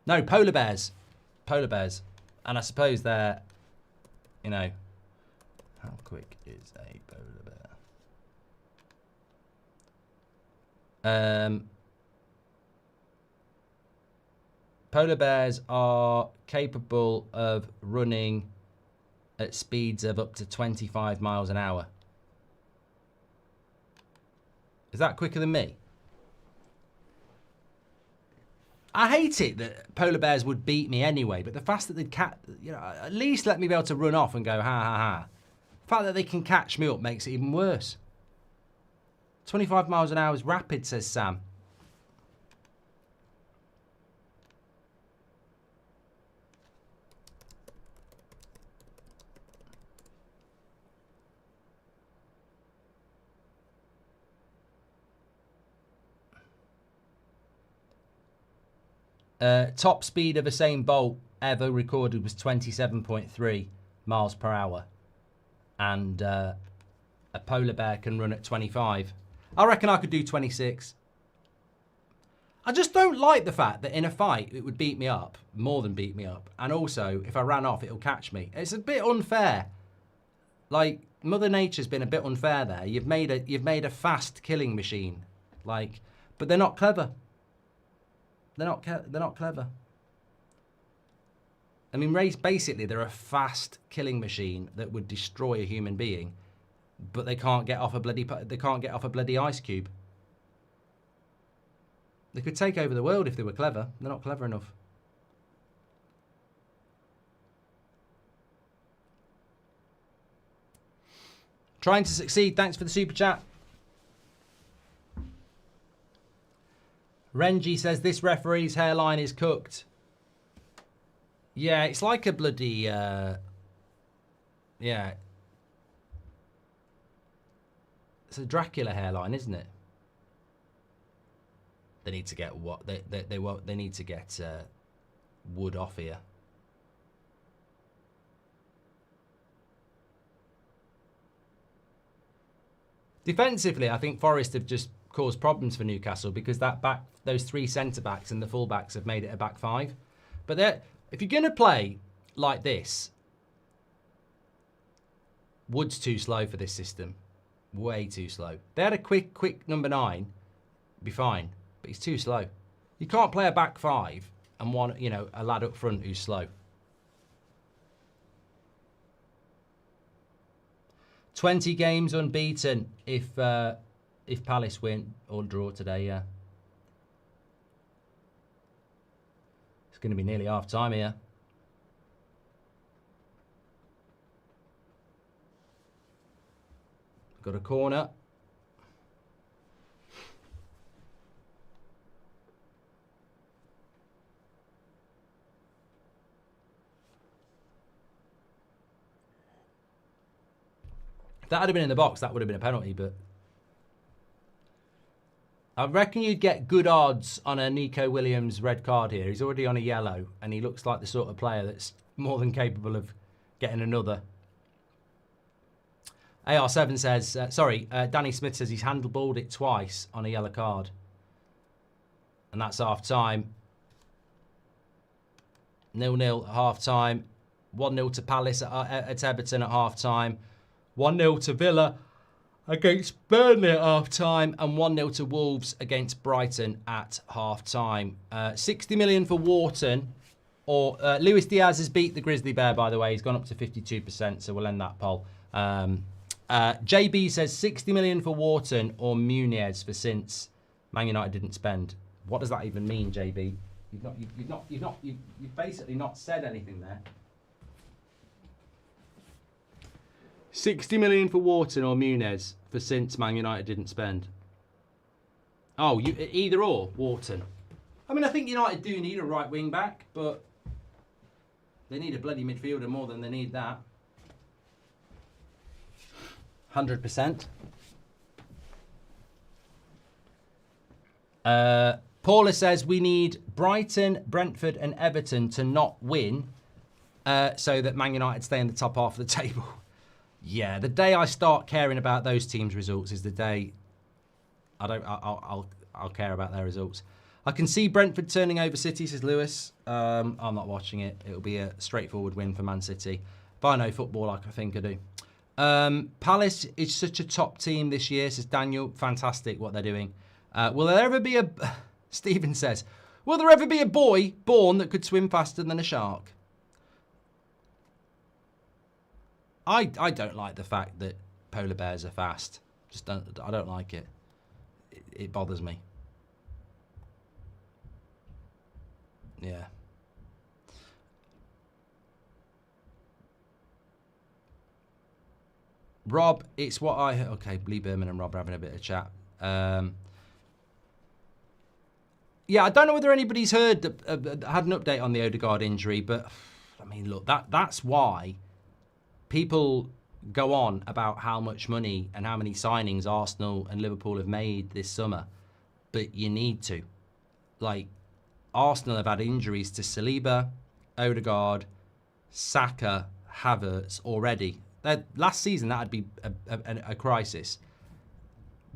No, polar bears. Polar bears. And I suppose they're, how quick is a polar bear? Polar bears are capable of running at speeds of up to 25 miles an hour. Is that quicker than me? I hate it that polar bears would beat me anyway, but the fact that they'd at least let me be able to run off and go, ha, ha, ha. The fact that they can catch me up makes it even worse. 25 miles an hour is rapid, says Sam. Top speed of Usain Bolt ever recorded was 27.3 miles per hour. And a polar bear can run at 25. I reckon I could do 26. I just don't like the fact that in a fight it would beat me up, more than beat me up. And also, if I ran off, it'll catch me. It's a bit unfair. Like, Mother Nature's been a bit unfair there. You've made a fast killing machine. Like, but they're not clever. They're not clever. I mean, basically, they're a fast killing machine that would destroy a human being, but they can't get off a bloody ice cube. They could take over the world if they were clever. They're not clever enough. Trying to succeed. Thanks for the super chat. Renji says this referee's hairline is cooked. Yeah, it's like a bloody... yeah. It's a Dracula hairline, isn't it? They need to get what they need to get Wood off here. Defensively, I think Forest have just caused problems for Newcastle because those 3 centre backs and the full backs have made it a back 5. But if you're going to play like this, Wood's too slow for this system. Way too slow. They had a quick number 9, be fine, but he's too slow. You can't play a back 5 and a lad up front who's slow. 20 games unbeaten if Palace win or draw today, yeah. It's going to be nearly half time here. Got a corner. If that had been in the box, that would have been a penalty, but I reckon you'd get good odds on a Nico Williams red card here. He's already on a yellow, and he looks like the sort of player that's more than capable of getting another. AR7 says, Danny Smith says he's handballed it twice on a yellow card. And that's half-time. 0-0 at half-time. 1-0 to Palace at Everton at half-time. 1-0 to Villa against Burnley at half-time. And 1-0 to Wolves against Brighton at half-time. 60 million for Wharton. Or Luis Diaz has beat the Grizzly Bear, by the way. He's gone up to 52%, so we'll end that poll. JB says 60 million for Wharton or Muniz for since Man United didn't spend. What does that even mean, JB? You've basically not said anything there. 60 million for Wharton or Muniz for since Man United didn't spend. Oh, either or, Wharton. I mean, I think United do need a right wing back, but they need a bloody midfielder more than they need that. 100%. Paula says we need Brighton, Brentford and Everton to not win so that Man United stay in the top half of the table. Yeah, the day I start caring about those teams' results is the day I'll care about their results. I can see Brentford turning over City, says Lewis. I'm not watching it. It'll be a straightforward win for Man City. If I know football like I think I do. Palace is such a top team this year, says Daniel. Fantastic what they're doing. Will there ever be a... Stephen says, will there ever be a boy born that could swim faster than a shark? I don't like the fact that polar bears are fast. I don't like it. It bothers me. Yeah. Rob, it's what I... Okay, Lee Berman and Rob are having a bit of chat. Yeah, I don't know whether anybody's heard, had an update on the Odegaard injury, but, I mean, look, that's why people go on about how much money and how many signings Arsenal and Liverpool have made this summer. But you need to. Like, Arsenal have had injuries to Saliba, Odegaard, Saka, Havertz already. Last season, that would be a crisis.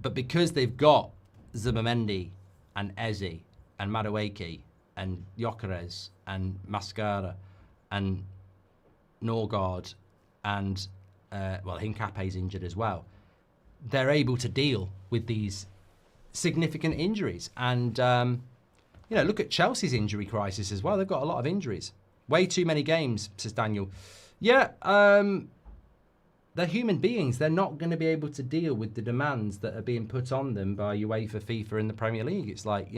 But because they've got Zubimendi and Eze and Madueke and Gyökeres and Mascara and Norgard and, Hincape's injured as well, they're able to deal with these significant injuries. And, look at Chelsea's injury crisis as well. They've got a lot of injuries. Way too many games, says Daniel. Yeah, they're human beings. They're not going to be able to deal with the demands that are being put on them by UEFA, FIFA, and the Premier League. It's like,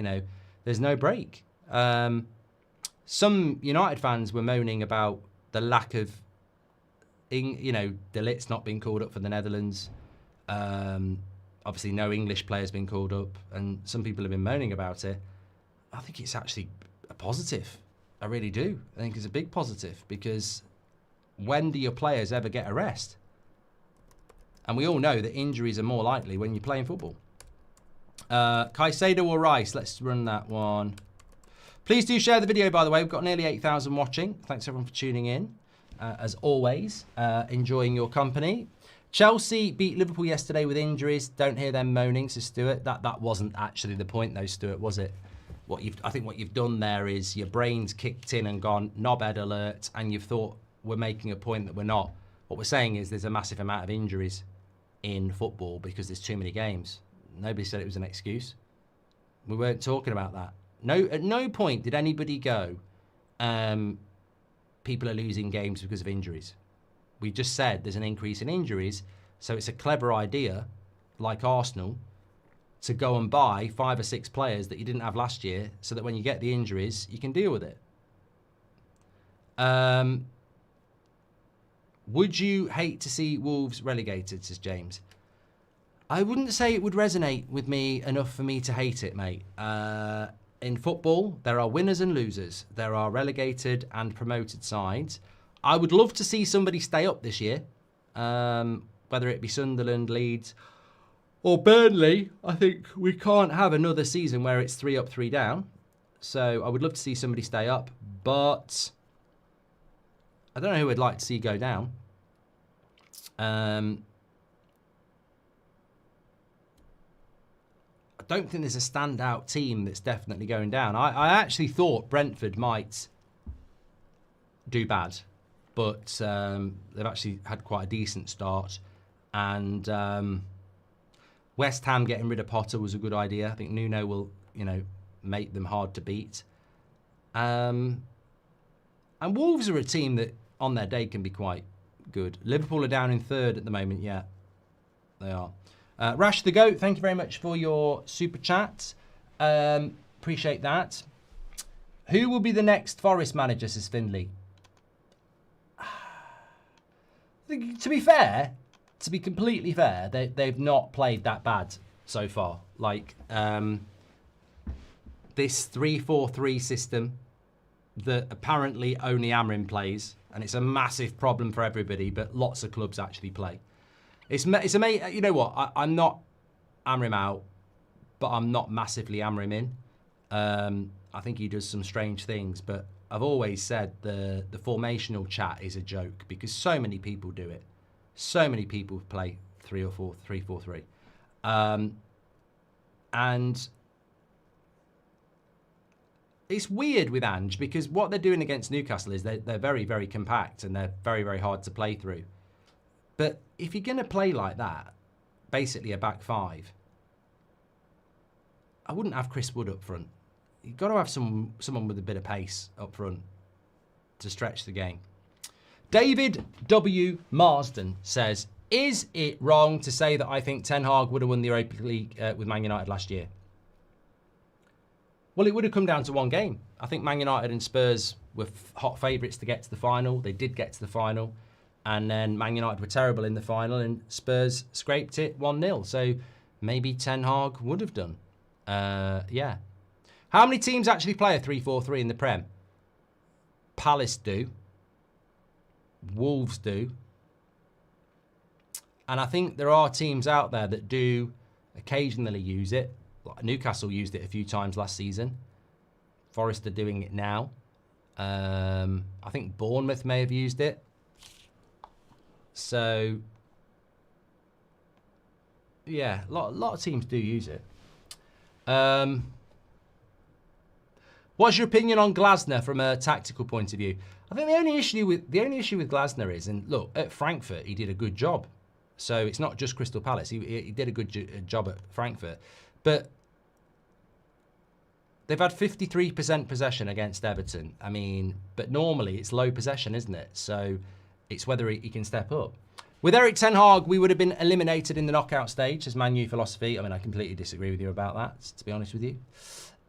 there's no break. Some United fans were moaning about the lack of, De Ligt's not being called up for the Netherlands. Obviously, no English player's been called up, and some people have been moaning about it. I think it's actually a positive. I really do. I think it's a big positive because when do your players ever get a rest? And we all know that injuries are more likely when you're playing football. Caicedo or Rice? Let's run that one. Please do share the video, by the way. We've got nearly 8,000 watching. Thanks, everyone, for tuning in. As always, enjoying your company. Chelsea beat Liverpool yesterday with injuries. Don't hear them moaning, says Stuart. That wasn't actually the point, though, Stuart, was it? I think what you've done there is your brain's kicked in and gone knobhead alert, and you've thought we're making a point that we're not. What we're saying is there's a massive amount of injuries in football because there's too many games. Nobody said it was an excuse. We weren't talking about that. No, at no point did anybody go, people are losing games because of injuries. We just said there's an increase in injuries, so it's a clever idea, like Arsenal, to go and buy 5 or 6 players that you didn't have last year so that when you get the injuries, you can deal with it. Would you hate to see Wolves relegated, says James? I wouldn't say it would resonate with me enough for me to hate it, mate. In football, there are winners and losers. There are relegated and promoted sides. I would love to see somebody stay up this year, whether it be Sunderland, Leeds, or Burnley. I think we can't have another season where it's 3 up, 3 down. So I would love to see somebody stay up, but I don't know who I'd like to see go down. I don't think there's a standout team that's definitely going down. I actually thought Brentford might do bad, but they've actually had quite a decent start. And West Ham getting rid of Potter was a good idea. I think Nuno will, make them hard to beat. And Wolves are a team that on their day can be quite good. Liverpool are down in 3rd at the moment. Yeah, they are. Rash the Goat, thank you very much for your super chat. Appreciate that. Who will be the next Forest manager, says Findley? To be fair, to be completely fair, they've not played that bad so far. Like, this 3-4-3 system that apparently only Amrin plays, and it's a massive problem for everybody, but lots of clubs actually play. It's amazing. You know what? I'm not Amrim out, but I'm not massively Amrim in. I think he does some strange things, but I've always said the formational chat is a joke because so many people do it. So many people play 3-4-3. And it's weird with Ange because what they're doing against Newcastle is they're very, very compact and they're very, very hard to play through. But if you're going to play like that, basically a back 5, I wouldn't have Chris Wood up front. You've got to have someone with a bit of pace up front to stretch the game. David W. Marsden says, is it wrong to say that I think Ten Hag would have won the Europa League with Man United last year? Well, it would have come down to one game. I think Man United and Spurs were hot favourites to get to the final. They did get to the final. And then Man United were terrible in the final and Spurs scraped it 1-0. So maybe Ten Hag would have done. Yeah. How many teams actually play a 3-4-3 in the Prem? Palace do. Wolves do. And I think there are teams out there that do occasionally use it. Like Newcastle used it a few times last season. Forest are doing it now. I think Bournemouth may have used it. So, yeah, a lot of teams do use it. What's your opinion on Glasner from a tactical point of view? I think the only issue with Glasner is, and look, at Frankfurt he did a good job. So it's not just Crystal Palace. He did a good job at Frankfurt, but they've had 53% possession against Everton. I mean, but normally it's low possession, isn't it? So it's whether he can step up. With Erik Ten Hag, we would have been eliminated in the knockout stage as Man U philosophy. I mean, I completely disagree with you about that, to be honest with you.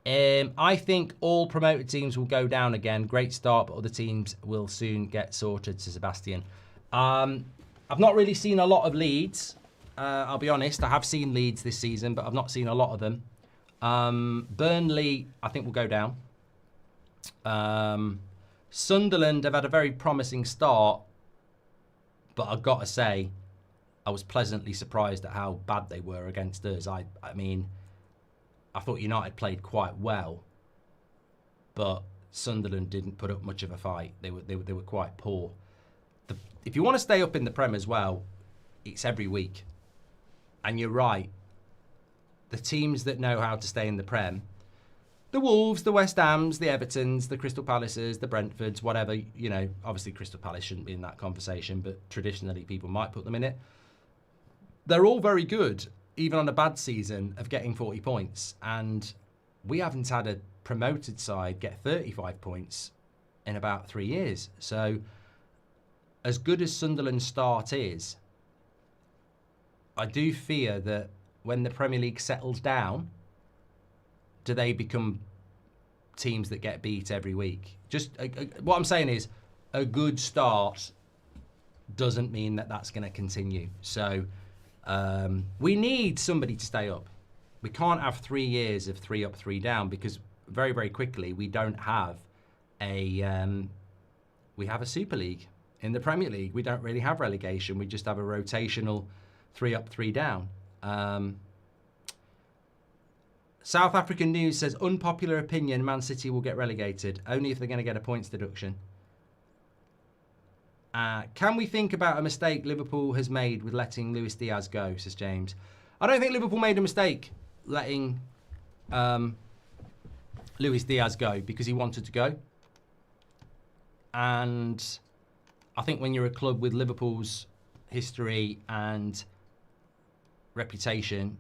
I think all promoted teams will go down again. Great start, but other teams will soon get sorted, says Sebastian. I've not really seen a lot of Leeds. I'll be honest. I have seen Leeds this season, but I've not seen a lot of them. Burnley, I think, will go down. Sunderland have had a very promising start, but I've got to say, I was pleasantly surprised at how bad they were against us. I mean, I thought United played quite well, but Sunderland didn't put up much of a fight. They were quite poor. If you want to stay up in the Prem as well, it's every week. And you're right. The teams that know how to stay in the Prem, the Wolves, the West Hams, the Evertons, the Crystal Palaces, the Brentfords, whatever, you know, obviously Crystal Palace shouldn't be in that conversation, but traditionally people might put them in it. They're all very good, even on a bad season, of getting 40 points. And we haven't had a promoted side get 35 points in about 3 years. So as good as Sunderland's start is, I do fear that when the Premier League settles down, do they become teams that get beat every week? What I'm saying is, a good start doesn't mean that that's going to continue. So we need somebody to stay up. We can't have 3 years of 3 up, 3 down, because very, very quickly we don't have we have a Super League. In the Premier League, we don't really have relegation. We just have a rotational 3 up, 3 down. South African News says, unpopular opinion, Man City will get relegated, only if they're going to get a points deduction. Can we think about a mistake Liverpool has made with letting Luis Diaz go, says James. I don't think Liverpool made a mistake letting Luis Diaz go because he wanted to go. And I think when you're a club with Liverpool's history and reputation,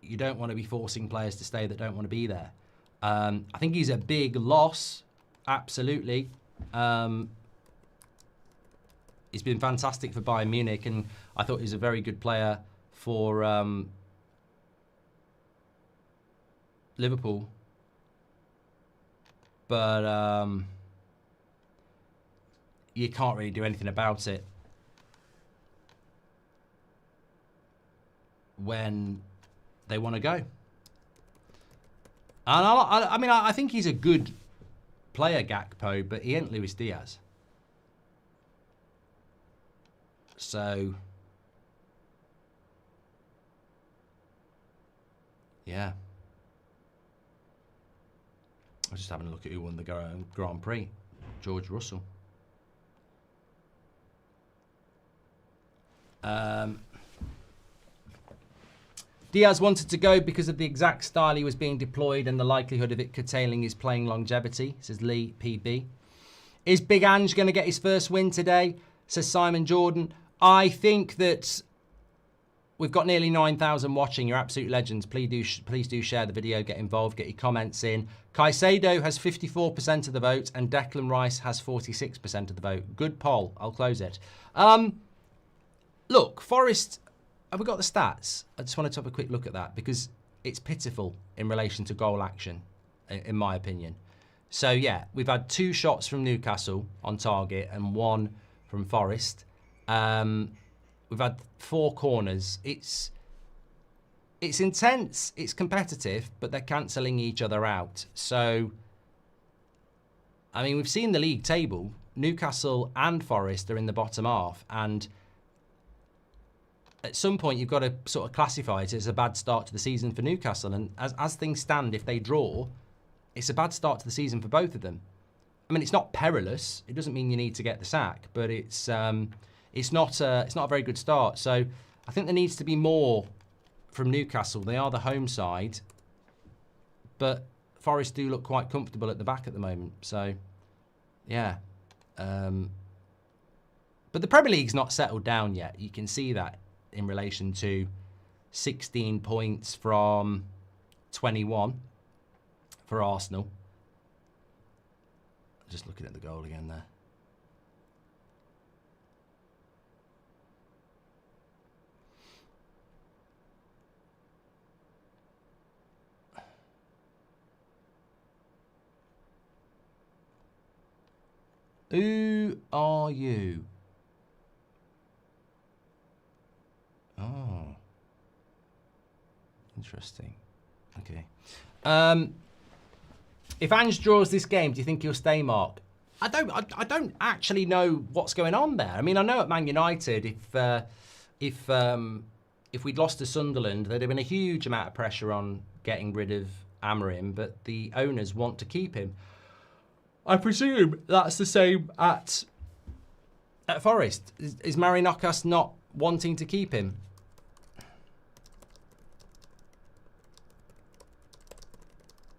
you don't want to be forcing players to stay that don't want to be there. I think he's a big loss, absolutely. He's been fantastic for Bayern Munich, and I thought he was a very good player for Liverpool. But you can't really do anything about it when they want to go. And I mean, I think he's a good player, Gakpo, but he ain't Luis Diaz. So, yeah. I was just having a look at who won the Grand Prix. George Russell. Diaz wanted to go because of the exact style he was being deployed and the likelihood of it curtailing his playing longevity, says Lee PB. Is Big Ange going to get his first win today, says Simon Jordan. I think that we've got nearly 9,000 watching. You're absolute legends. Please do share the video, get involved, get your comments in. Caicedo has 54% of the vote and Declan Rice has 46% of the vote. Good poll. I'll close it. Look, Forest, have we got the stats? I just wanted to have a quick look at that because it's pitiful in relation to goal action, in my opinion. So, yeah, we've had 2 shots from Newcastle on target and 1 from Forest. We've had 4 corners. It's intense, it's competitive, but they're cancelling each other out. So, I mean, we've seen the league table. Newcastle and Forest are in the bottom half, and at some point you've got to sort of classify it as a bad start to the season for Newcastle. And as things stand, if they draw, it's a bad start to the season for both of them. I mean, it's not perilous. It doesn't mean you need to get the sack, but it's not a very good start. So I think there needs to be more from Newcastle. They are the home side, but Forest do look quite comfortable at the back at the moment. So, yeah. But the Premier League's not settled down yet. You can see that in relation to 16 points from 21 for Arsenal. Just looking at the goal again there. Who are you? Oh. Interesting. Okay. If Ange draws this game, do you think he'll stay, Mark? I don't actually know what's going on there. I mean, I know at Man United, if we'd lost to Sunderland, there'd have been a huge amount of pressure on getting rid of Amorim, but the owners want to keep him. I presume that's the same at Forest. Is Marinakis not wanting to keep him?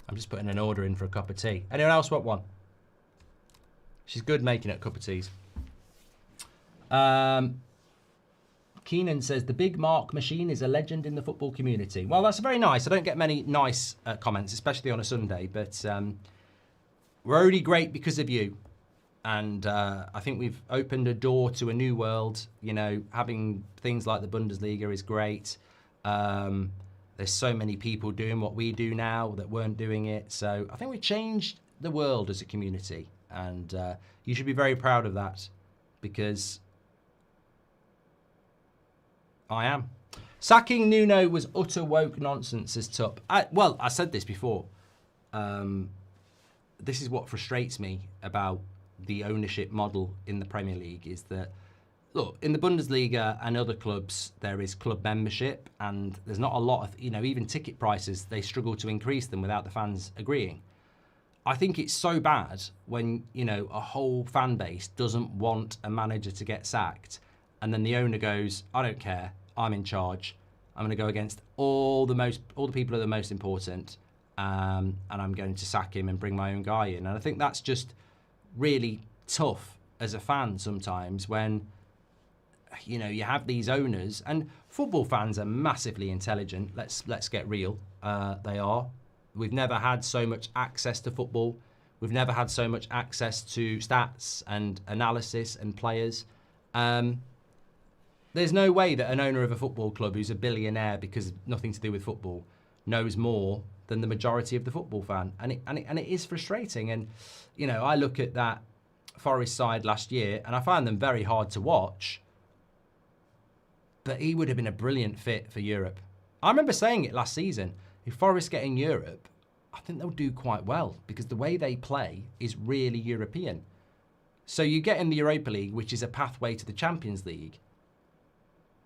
I'm just putting an order in for a cup of tea. Anyone else want one? She's good making it a cup of teas. Keenan says, the Big Mark machine is a legend in the football community. Well, that's very nice. I don't get many nice comments, especially on a Sunday, but we're only great because of you. And I think we've opened a door to a new world. You know, having things like the Bundesliga is great. There's so many people doing what we do now that weren't doing it. So I think we changed the world as a community. And you should be very proud of that, because I am. Sacking Nuno was utter woke nonsense, says Tup. Well, I said this before. This is what frustrates me about the ownership model in the Premier League, is that, look, in the Bundesliga and other clubs, there is club membership, and there's not a lot of, you know, even ticket prices, they struggle to increase them without the fans agreeing. I think it's so bad when, you know, a whole fan base doesn't want a manager to get sacked, and then the owner goes, I don't care, I'm in charge. I'm going to go against all the people who are the most important, and I'm going to sack him and bring my own guy in. And I think that's just really tough as a fan sometimes when, you know, you have these owners, and football fans are massively intelligent. Let's get real. They are. We've never had so much access to football. We've never had so much access to stats and analysis and players. There's no way that an owner of a football club who's a billionaire because of nothing to do with football knows more than the majority of the football fan. And it is frustrating. And, you know, I look at that Forest side last year and I find them very hard to watch. But he would have been a brilliant fit for Europe. I remember saying it last season. If Forest get in Europe, I think they'll do quite well, because the way they play is really European. So you get in the Europa League, which is a pathway to the Champions League,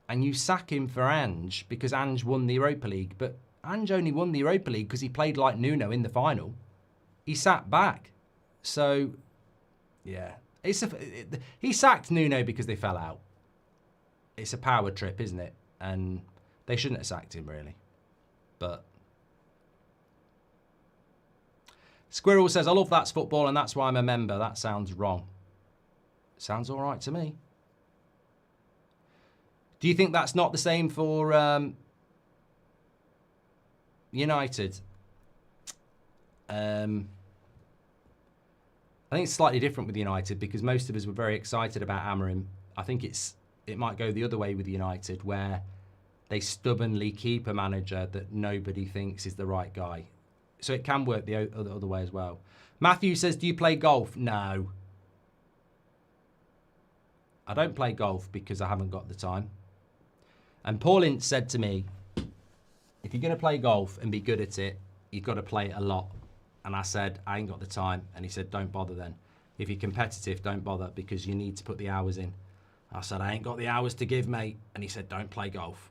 and you sack him for Ange because Ange won the Europa League. But Ange only won the Europa League because he played like Nuno in the final. He sat back. So, yeah. He sacked Nuno because they fell out. It's a power trip, isn't it? And they shouldn't have sacked him, really. But Squirrel says, I love That's Football and that's why I'm a member. That sounds wrong. Sounds all right to me. Do you think that's not the same for United? I think it's slightly different with United, because most of us were very excited about Amorim. I think it might go the other way with United, where they stubbornly keep a manager that nobody thinks is the right guy. So it can work the other way as well. Matthew says, do you play golf? No. I don't play golf because I haven't got the time. And Pauline said to me, if you're going to play golf and be good at it, you've got to play it a lot. And I said, I ain't got the time. And he said, don't bother then. If you're competitive, don't bother, because you need to put the hours in. I said, I ain't got the hours to give, mate. And he said, don't play golf.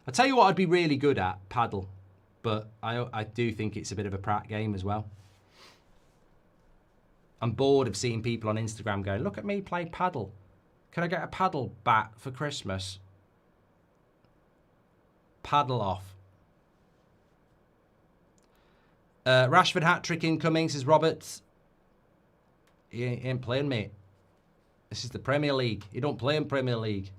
I'll tell you what I'd be really good at, paddle. But I do think it's a bit of a prat game as well. I'm bored of seeing people on Instagram going, look at me play paddle. Can I get a paddle bat for Christmas? Paddle off. Rashford hat-trick incoming, says Robert. He ain't playing, mate. This is the Premier League. You don't play in Premier League.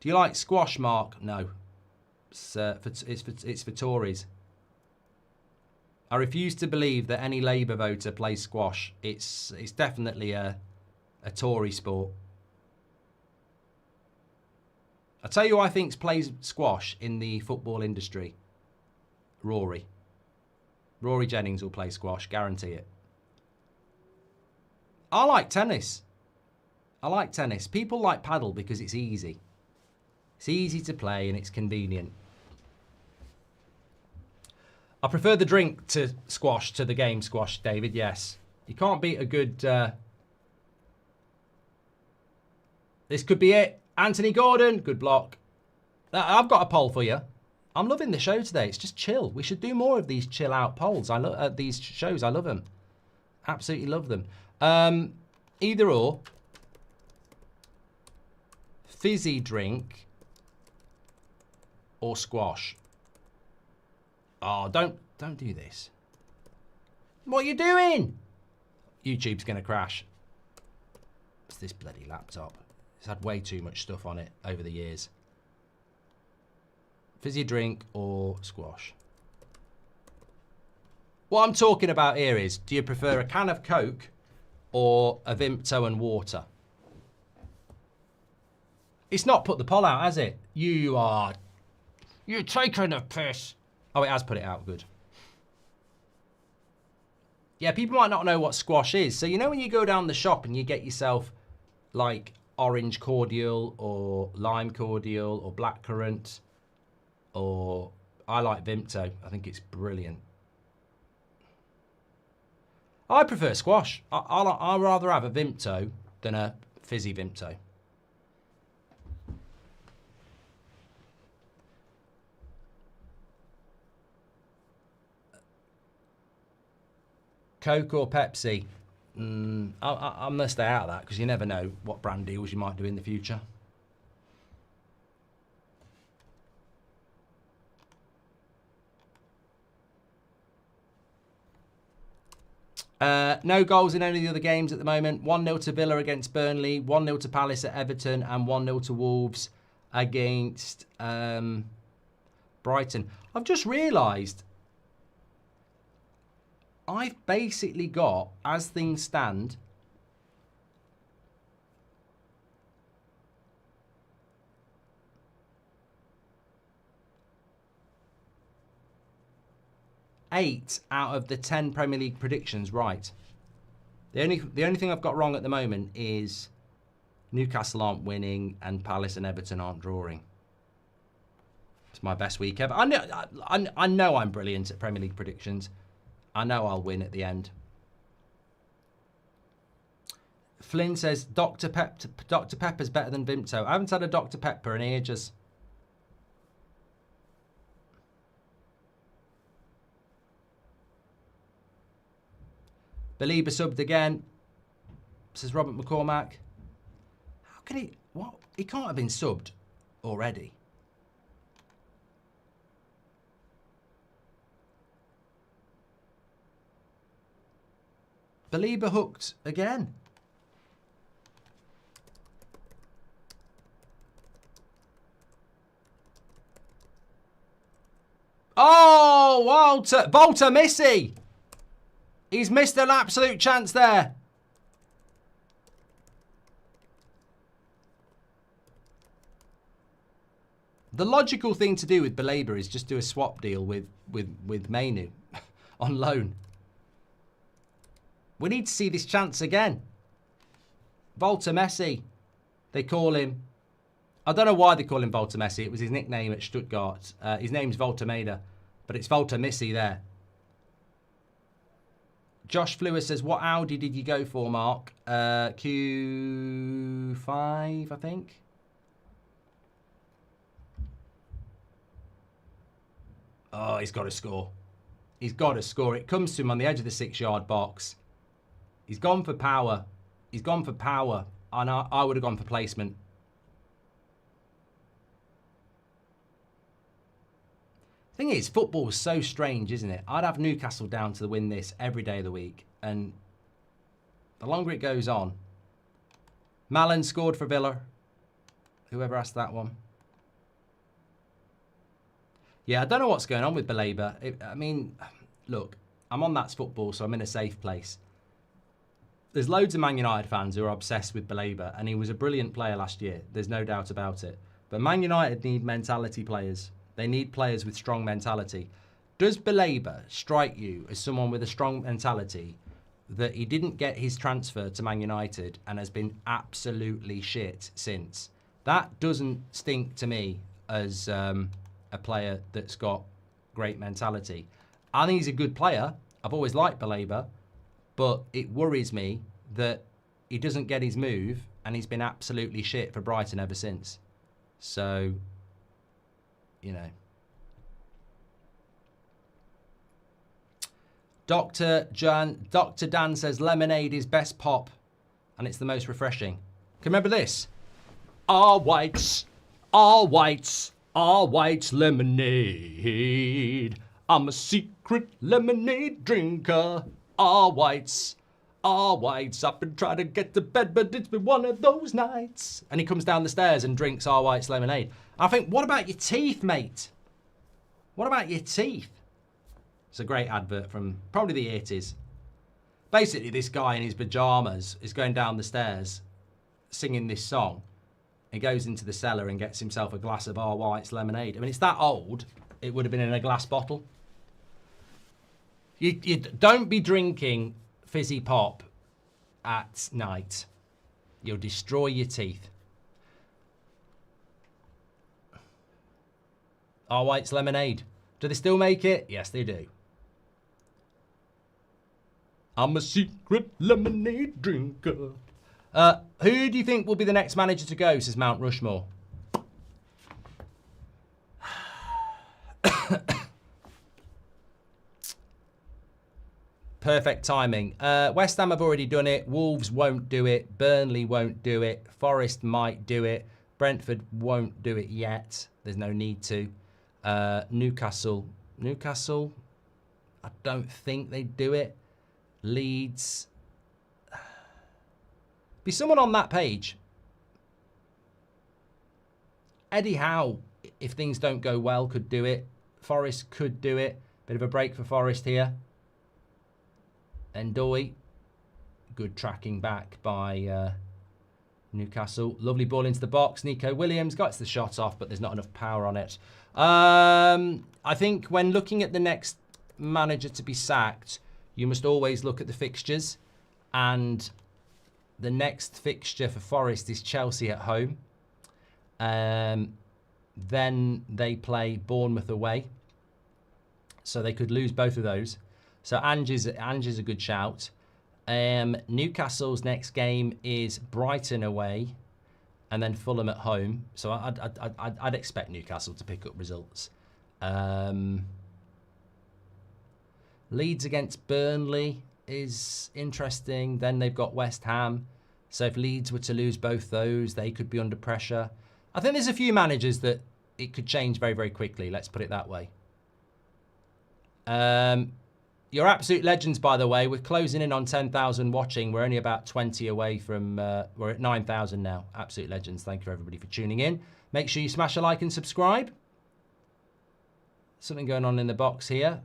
Do you like squash, Mark? No. It's for Tories. I refuse to believe that any Labour voter plays squash. It's definitely a Tory sport. I'll tell you who I think plays squash in the football industry. Rory. Rory Jennings will play squash, guarantee it. I like tennis. People like paddle because it's easy. It's easy to play and it's convenient. I prefer the drink to squash to the game squash, David, yes. You can't beat a good... This could be it. Anthony Gordon, good block. I've got a poll for you. I'm loving the show today. It's just chill. We should do more of these chill out polls. I love these shows. I love them. Absolutely love them. Either or. Fizzy drink or squash. Oh, don't do this. What are you doing? YouTube's going to crash. It's this bloody laptop. It's had way too much stuff on it over the years. Fizzy drink or squash? What I'm talking about here is, do you prefer a can of Coke or a Vimto and water? It's not put the poll out, has it? You're taking a piss. Oh, it has put it out. Good. Yeah, people might not know what squash is. So, you know when you go down the shop and you get yourself, like, orange cordial or lime cordial or blackcurrant, or I like Vimto. I think it's brilliant. I prefer squash. I'd rather have a Vimto than a fizzy Vimto. Coke or Pepsi? I'm going to stay out of that because you never know what brand deals you might do in the future. No goals in any of the other games at the moment. 1-0 to Villa against Burnley, 1-0 to Palace at Everton, and 1-0 to Wolves against Brighton. I've just realised I've basically got, as things stand, eight out of the 10 Premier League predictions right. The only thing I've got wrong at the moment is Newcastle aren't winning and Palace and Everton aren't drawing. It's my best week ever. I know I'm brilliant at Premier League predictions. I know I'll win at the end. Flynn says Dr. Pepper's better than Vimto. I haven't had a Dr. Pepper in ages. Belieber subbed again, says Robert McCormack. How can he? What? He can't have been subbed already. Belieber hooked again. Oh, Walter Missy. He's missed an absolute chance there. The logical thing to do with Belieber is just do a swap deal with Mainu on loan. We need to see this chance again. Walter Messi, they call him. I don't know why they call him Walter Messi. It was his nickname at Stuttgart. His name's Walter Maida, but it's Walter Missy there. Josh Flewer says, what Audi did you go for, Mark? Q5, I think. Oh, he's got to score. He's got to score. It comes to him on the edge of the 6-yard box. He's gone for power. He's gone for power. And I would have gone for placement. Thing is, football is so strange, isn't it? I'd have Newcastle down to win this every day of the week. And the longer it goes on. Mallon scored for Villa. Whoever asked that one. Yeah, I don't know what's going on with Belieber. I mean, look, I'm on That's Football, so I'm in a safe place. There's loads of Man United fans who are obsessed with Belieber, and he was a brilliant player last year. There's no doubt about it. But Man United need mentality players. They need players with strong mentality. Does Belieber strike you as someone with a strong mentality that he didn't get his transfer to Man United and has been absolutely shit since? That doesn't stink to me as a player that's got great mentality. I think he's a good player. I've always liked Belieber, but it worries me that he doesn't get his move, and he's been absolutely shit for Brighton ever since. So, you know. Dr. Dan says lemonade is best pop, and it's the most refreshing. Can you remember this? All whites, all whites, all whites lemonade. I'm a secret lemonade drinker. All whites, all whites. I've been trying to get to bed, but it's been one of those nights. And he comes down the stairs and drinks all whites lemonade. I think, what about your teeth, mate? What about your teeth? It's a great advert from probably the 80s. Basically, this guy in his pajamas is going down the stairs singing this song. He goes into the cellar and gets himself a glass of All White's lemonade. I mean, it's that old, it would have been in a glass bottle. You don't be drinking fizzy pop at night. You'll destroy your teeth. All White's lemonade. Do they still make it? Yes, they do. I'm a secret lemonade drinker. Who do you think will be the next manager to go, says Mount Rushmore? Perfect timing. West Ham have already done it. Wolves won't do it. Burnley won't do it. Forest might do it. Brentford won't do it yet. There's no need to. Newcastle, I don't think they'd do it. Leeds. Be someone on that page. Eddie Howe, if things don't go well, could do it. Forest could do it. Bit of a break for Forest here. Endoy. Good tracking back by Newcastle. Lovely ball into the box. Nico Williams gets the shot off, but there's not enough power on it. I think when looking at the next manager to be sacked, you must always look at the fixtures. And the next fixture for Forest is Chelsea at home. Then they play Bournemouth away. So they could lose both of those. So Angie's a good shout. Newcastle's next game is Brighton away, and then Fulham at home. So I'd expect Newcastle to pick up results. Leeds against Burnley is interesting. Then they've got West Ham. So if Leeds were to lose both those, they could be under pressure. I think there's a few managers that it could change very, very quickly. Let's put it that way. You're absolute legends, by the way. We're closing in on 10,000 watching. We're only about 20 away from... we're at 9,000 now. Absolute legends. Thank you, everybody, for tuning in. Make sure you smash a like and subscribe. Something going on in the box here.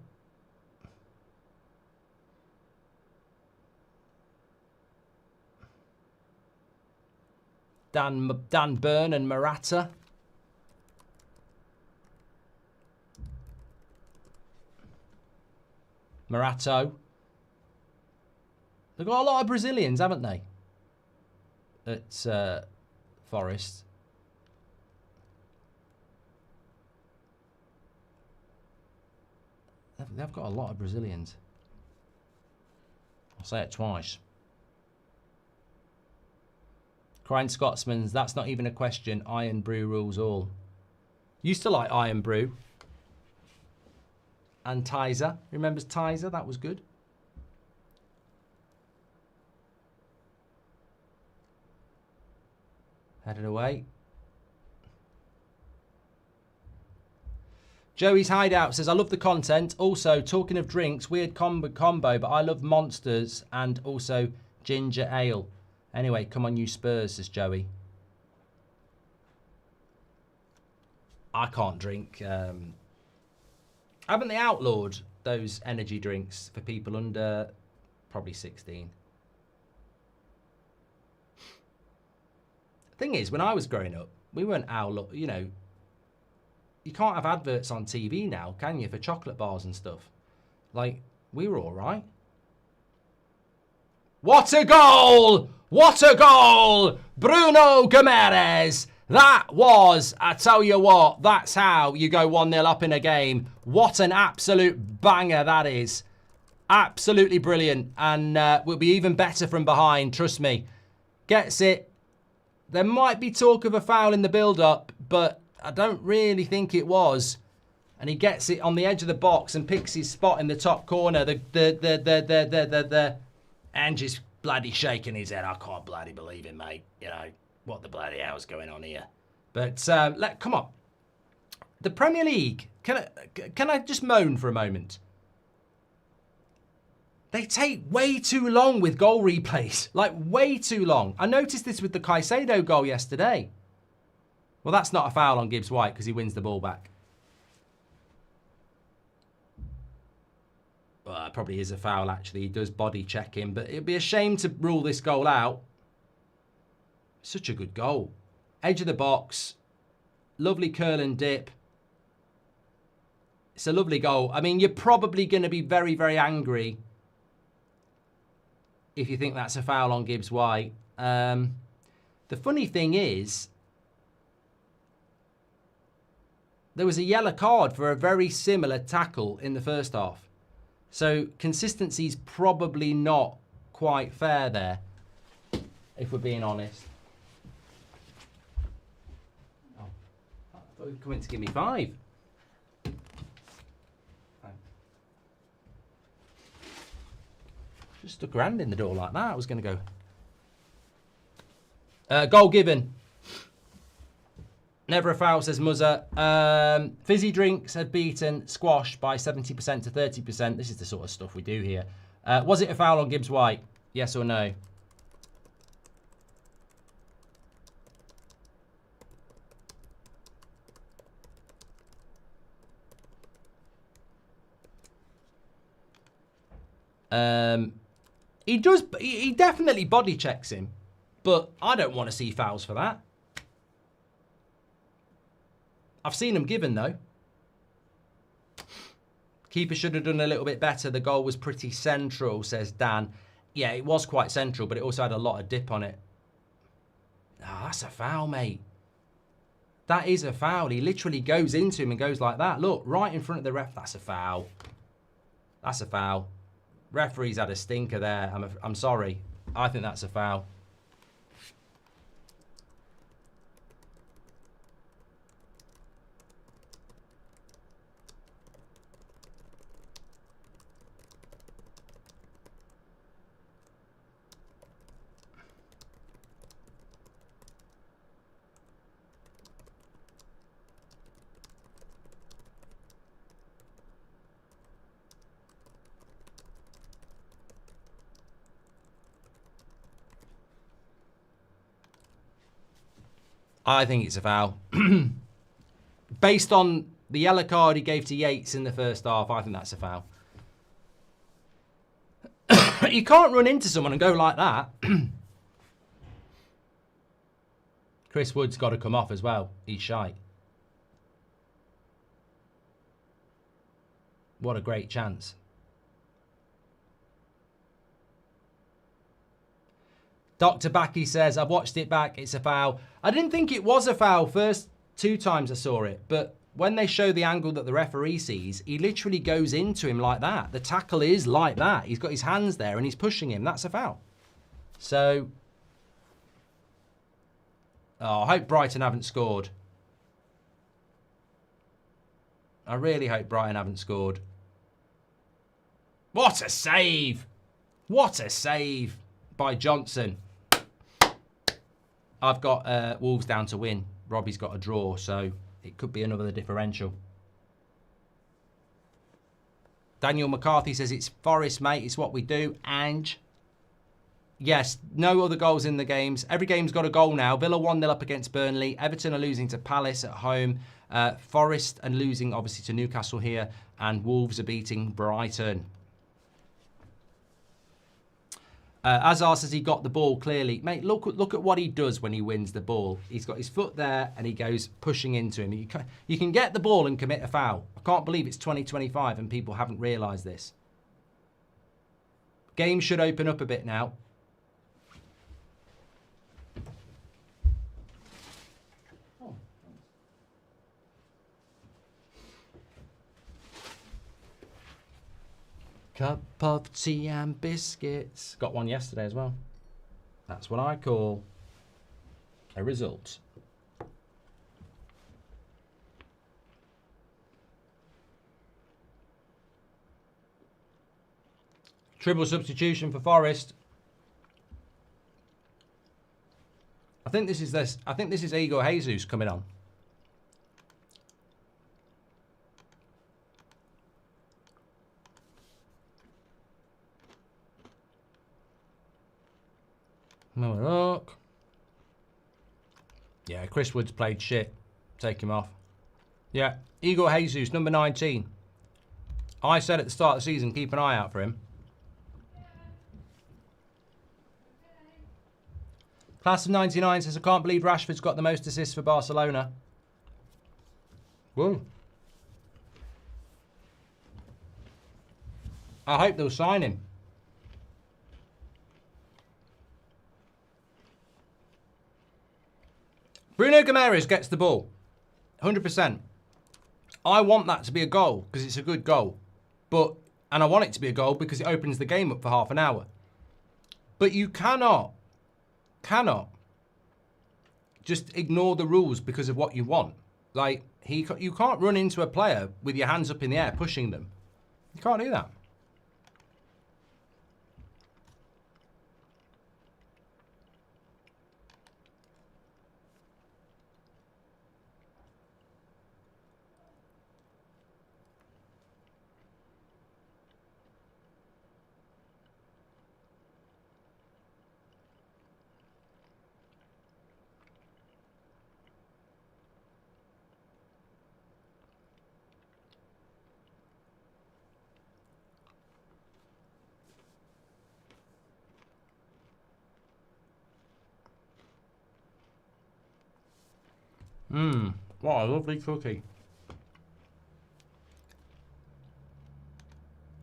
Dan Byrne and Morata. Morato. They've got a lot of Brazilians, haven't they? At Forest. They've got a lot of Brazilians. I'll say it twice. Crying Scotsman's, that's not even a question. Iron Brew rules all. Used to like Iron Brew. And Tizer. Remembers Tizer? That was good. Headed away. Joey's Hideout says, I love the content. Also, talking of drinks, weird combo, but I love Monsters and also ginger ale. Anyway, come on you Spurs, says Joey. I can't drink... Haven't they outlawed those energy drinks for people under probably 16? Thing is, when I was growing up, we weren't outlawed. You know, you can't have adverts on TV now, can you, for chocolate bars and stuff? Like, we were all right. What a goal! What a goal! Bruno Guimaraes. That was, I tell you what, that's how you go 1-0 up in a game. What an absolute banger that is. Absolutely brilliant. And will be even better from behind, trust me. Gets it. There might be talk of a foul in the build-up, but I don't really think it was. And he gets it on the edge of the box and picks his spot in the top corner. Angie's bloody shaking his head. I can't bloody believe it, mate. You know, what the bloody hell's going on here? But come on. The Premier League, can I just moan for a moment? They take way too long with goal replays. Like, way too long. I noticed this with the Caicedo goal yesterday. Well, that's not a foul on Gibbs-White because he wins the ball back. Well, it probably is a foul, actually. He does body check him, but it'd be a shame to rule this goal out. Such a good goal. Edge of the box. Lovely curl and dip. It's a lovely goal. I mean, you're probably going to be very, very angry if you think that's a foul on Gibbs-White. The funny thing is, there was a yellow card for a very similar tackle in the first half. So consistency's probably not quite fair there, if we're being honest. Oh, I thought he was coming to give me 5. Just stuck grand in the door like that. I was going to go. Goal given. Never a foul, says Muzza. Fizzy drinks had beaten squash by 70% to 30%. This is the sort of stuff we do here. Was it a foul on Gibbs-White? Yes or no? He definitely body checks him, but I don't want to see fouls for that. I've seen them given, though. Keeper should have done a little bit better. The goal was pretty central, says Dan. Yeah, it was quite central, but it also had a lot of dip on it. Ah, that's a foul, mate. That is a foul. He literally goes into him and goes like that. Look, right in front of the ref. That's a foul. That's a foul. Referee's had a stinker there. I'm sorry. I think that's a foul. I think it's a foul. Based on the yellow card he gave to Yates in the first half, I think that's a foul. You can't run into someone and go like that. Chris Wood's got to come off as well. He's shite. What a great chance. Dr. Backy says, I've watched it back. It's a foul. I didn't think it was a foul first 2 times I saw it, but when they show the angle that the referee sees, he literally goes into him like that. The tackle is like that. He's got his hands there and he's pushing him. That's a foul. So, I hope Brighton haven't scored. I really hope Brighton haven't scored. What a save! What a save by Johnson. I've got Wolves down to win. Robbie's got a draw, so it could be another differential. Daniel McCarthy says it's Forest, mate. It's what we do. Ange. Yes, no other goals in the games. Every game's got a goal now. Villa 1-0 up against Burnley. Everton are losing to Palace at home. Forest are losing, obviously, to Newcastle here. And Wolves are beating Brighton. Azar says he got the ball clearly. Mate, look at what he does when he wins the ball. He's got his foot there and he goes pushing into him. You can get the ball and commit a foul. I can't believe it's 2025 and people haven't realised this. Game should open up a bit now. Cup of tea and biscuits. Got one yesterday as well. That's what I call a result. Triple substitution for Forest. I think this is Igor Jesus coming on. No look. Yeah, Chris Wood's played shit. Take him off. Yeah, Igor Jesus, number 19. I said at the start of the season, keep an eye out for him. Class of 99 says, I can't believe Rashford's got the most assists for Barcelona. Whoa. I hope they'll sign him. Bruno Guimaraes gets the ball. 100%. I want that to be a goal because it's a good goal. And I want it to be a goal because it opens the game up for half an hour. But you cannot just ignore the rules because of what you want. Like, you can't run into a player with your hands up in the air pushing them. You can't do that. What a lovely cookie.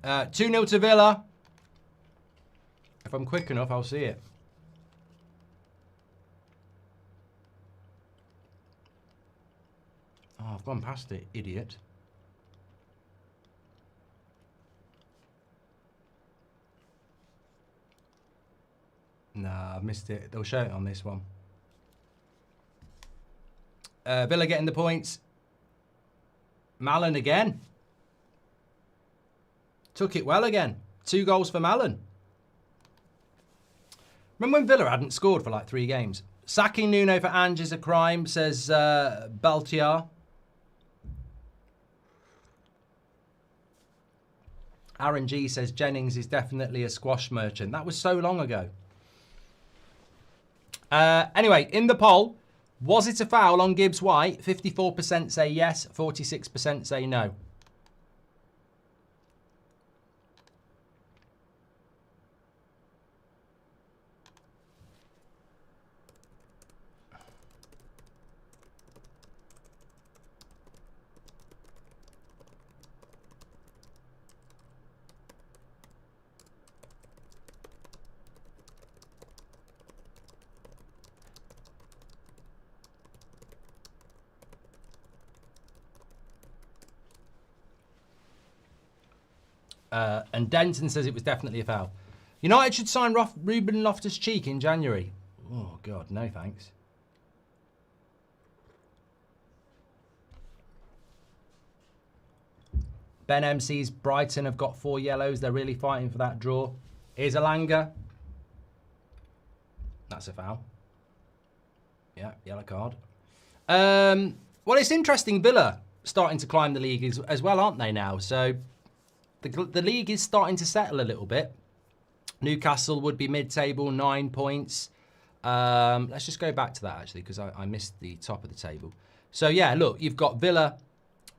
2-0 to Villa. If I'm quick enough, I'll see it. Oh, I've gone past it, idiot. Nah, I've missed it. They'll show it on this one. Villa getting the points. Malen again. Took it well again. 2 goals for Malen. Remember when Villa hadn't scored for like 3 games? Sacking Nuno for Ange is a crime, says Baltiar. Aaron G says Jennings is definitely a squash merchant. That was so long ago. Anyway, in the poll, was it a foul on Gibbs White? 54% say yes, 46% say no. And Denton says it was definitely a foul. United should sign Ruben Loftus-Cheek in January. Oh, God, no thanks. Ben MC's Brighton have got 4 yellows. They're really fighting for that draw. Here's Alanga. That's a foul. Yeah, yellow card. Well, it's interesting. Villa starting to climb the league as well, aren't they now? So the league is starting to settle a little bit. Newcastle would be mid-table, 9 points. Let's just go back to that, actually, because I missed the top of the table. So, yeah, look, you've got Villa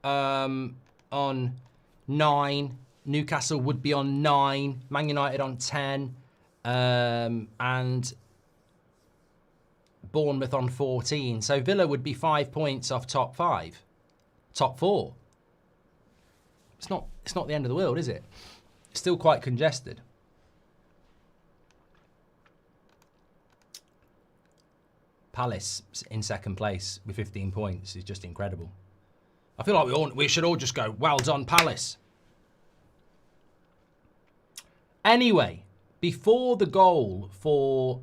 on 9. Newcastle would be on 9. Man United on 10. And Bournemouth on 14. So, Villa would be 5 points off top 5. Top 4. It's not the end of the world, is it? It's still quite congested. Palace in second place with 15 points is just incredible. I feel like we should all just go, well done, Palace. Anyway, before the goal for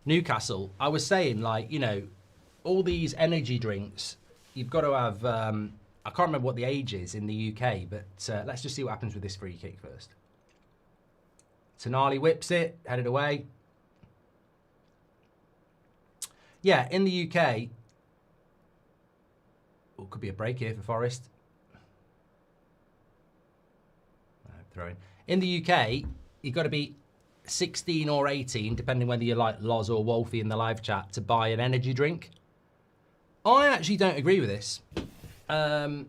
Newcastle, I was saying, like, you know, all these energy drinks, you've got to have, I can't remember what the age is in the UK, but let's just see what happens with this free kick first. Tonali whips it, headed away. Yeah, in the UK, oh, could be a break here for Forest. Throwing. In the UK, you've got to be 16 or 18, depending whether you're like Loz or Wolfie in the live chat, to buy an energy drink. I actually don't agree with this. And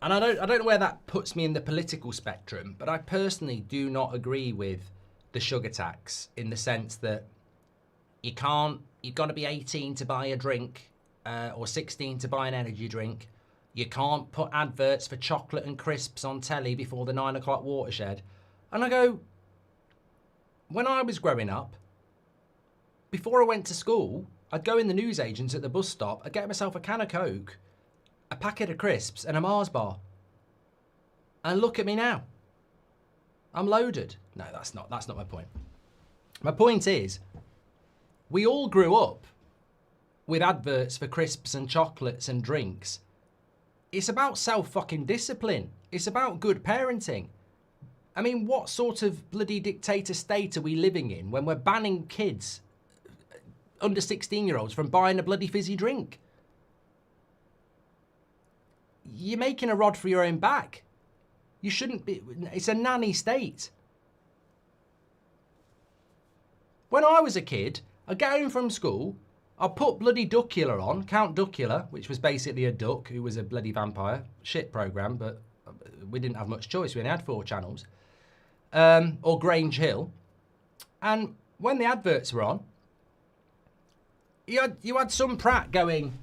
I don't know where that puts me in the political spectrum, but I personally do not agree with the sugar tax in the sense that you've got to be 18 to buy a drink or 16 to buy an energy drink. You can't put adverts for chocolate and crisps on telly before the 9 o'clock watershed. And I go, when I was growing up, before I went to school, I'd go in the newsagents at the bus stop, I'd get myself a can of Coke, a packet of crisps and a Mars bar. And look at me now. I'm loaded. No, that's not my point. My point is, we all grew up with adverts for crisps and chocolates and drinks. It's about self-fucking discipline. It's about good parenting. I mean, what sort of bloody dictator state are we living in when we're banning kids, under 16-year-olds, from buying a bloody fizzy drink? You're making a rod for your own back. You shouldn't be. It's a nanny state. When I was a kid, I'd get home from school, I'd put bloody Duckula on, Count Duckula, which was basically a duck who was a bloody vampire. Shit programme, but we didn't have much choice. We only had 4 channels. Or Grange Hill. And when the adverts were on, you had some prat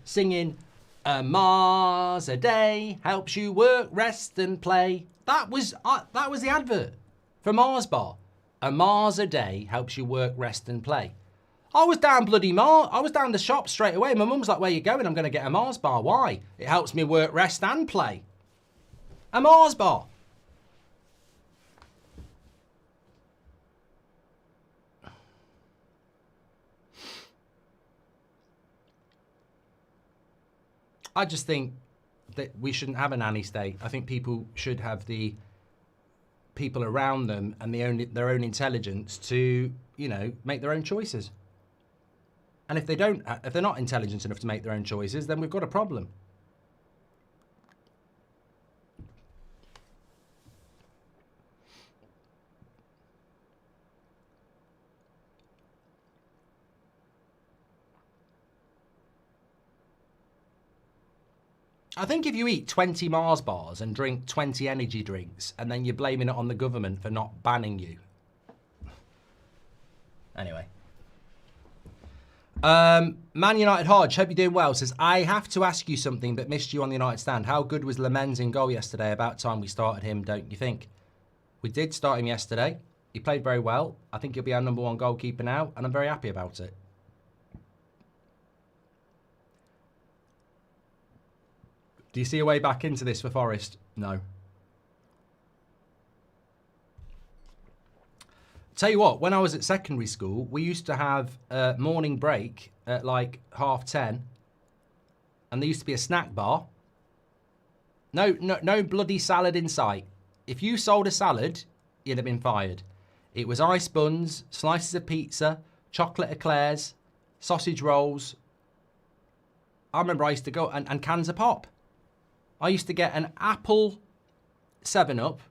singing, "A Mars a day helps you work, rest and play." That was the advert for Mars Bar. "A Mars a day helps you work, rest and play." I was down I was down the shop straight away. My mum's like, "Where you going?" "I'm going to get a Mars Bar." "Why?" "It helps me work, rest and play." A Mars Bar. I just think that we shouldn't have a nanny state. I think people should have the people around them and their own intelligence to, you know, make their own choices. And if they're not intelligent enough to make their own choices, then we've got a problem. I think if you eat 20 Mars bars and drink 20 energy drinks and then you're blaming it on the government for not banning you. Anyway. Man United Hodge, hope you're doing well, says, "I have to ask you something but missed you on the United stand. How good was Lemens in goal yesterday? About time we started him, don't you think?" We did start him yesterday. He played very well. I think he'll be our #1 goalkeeper now, and I'm very happy about it. Do you see a way back into this for Forest? No. Tell you what, when I was at secondary school, we used to have a morning break at like 10:30, and there used to be a snack bar. No bloody salad in sight. If you sold a salad, you'd have been fired. It was ice buns, slices of pizza, chocolate eclairs, sausage rolls. I remember I used to go, and cans of pop. I used to get an apple 7-Up.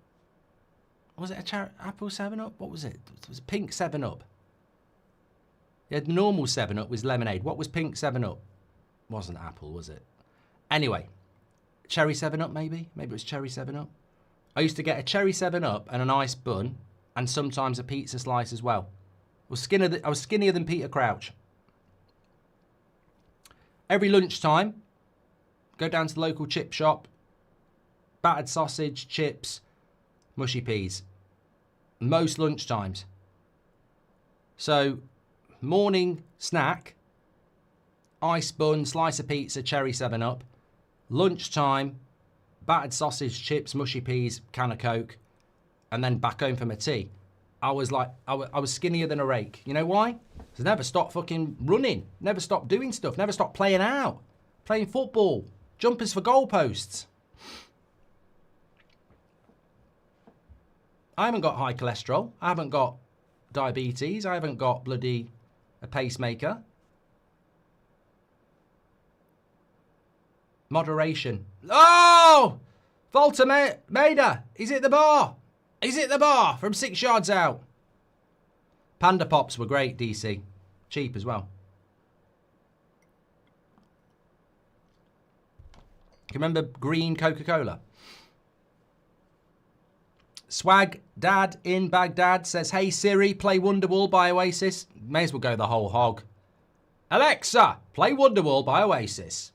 Was it apple 7-Up? What was it? It was pink 7-Up. Yeah, the normal 7-Up was lemonade. What was pink 7-Up? Wasn't apple, was it? Anyway, cherry 7-Up maybe? Maybe it was cherry 7-Up. I used to get a cherry 7-Up and an ice bun, and sometimes a pizza slice as well. I was skinnier than Peter Crouch. Every lunchtime, go down to the local chip shop, battered sausage, chips, mushy peas. Most lunchtimes. So, morning snack, ice bun, slice of pizza, cherry 7-Up. Lunchtime, battered sausage, chips, mushy peas, can of Coke, and then back home for my tea. I was like, I was skinnier than a rake. You know why? Because I never stopped fucking running. Never stopped doing stuff. Never stopped playing out. Playing football. Jumpers for goalposts. I haven't got high cholesterol. I haven't got diabetes. I haven't got bloody a pacemaker. Moderation. Oh! Volta Maida. He's at the bar. He's at the bar from 6 yards out. Panda Pops were great, DC. Cheap as well. You remember green Coca-Cola? Swag Dad in Baghdad says, hey Siri, play Wonderwall by Oasis. May as well go the whole hog. Alexa, play Wonderwall by Oasis.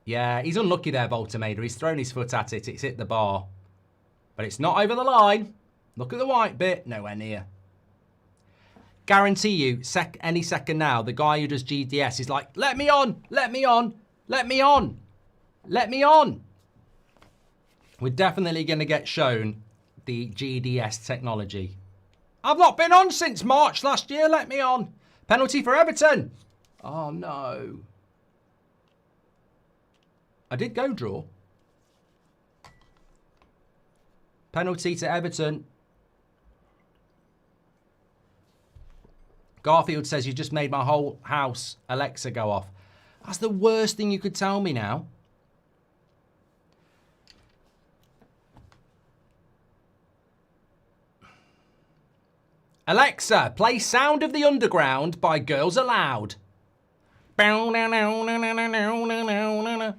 Yeah, he's unlucky there, Voltameda. He's thrown his foot at it. It's hit the bar. But it's not over the line. Look at the white bit. Nowhere near. Guarantee you, any second now, the guy who does GDS is like, let me on, let me on, let me on, let me on. We're definitely going to get shown the GDS technology. I've not been on since March last year. Let me on. Penalty for Everton. Oh, no. I did go draw. Penalty to Everton. Garfield says, you just made my whole house Alexa go off. That's the worst thing you could tell me now. Alexa, play Sound of the Underground by Girls Aloud.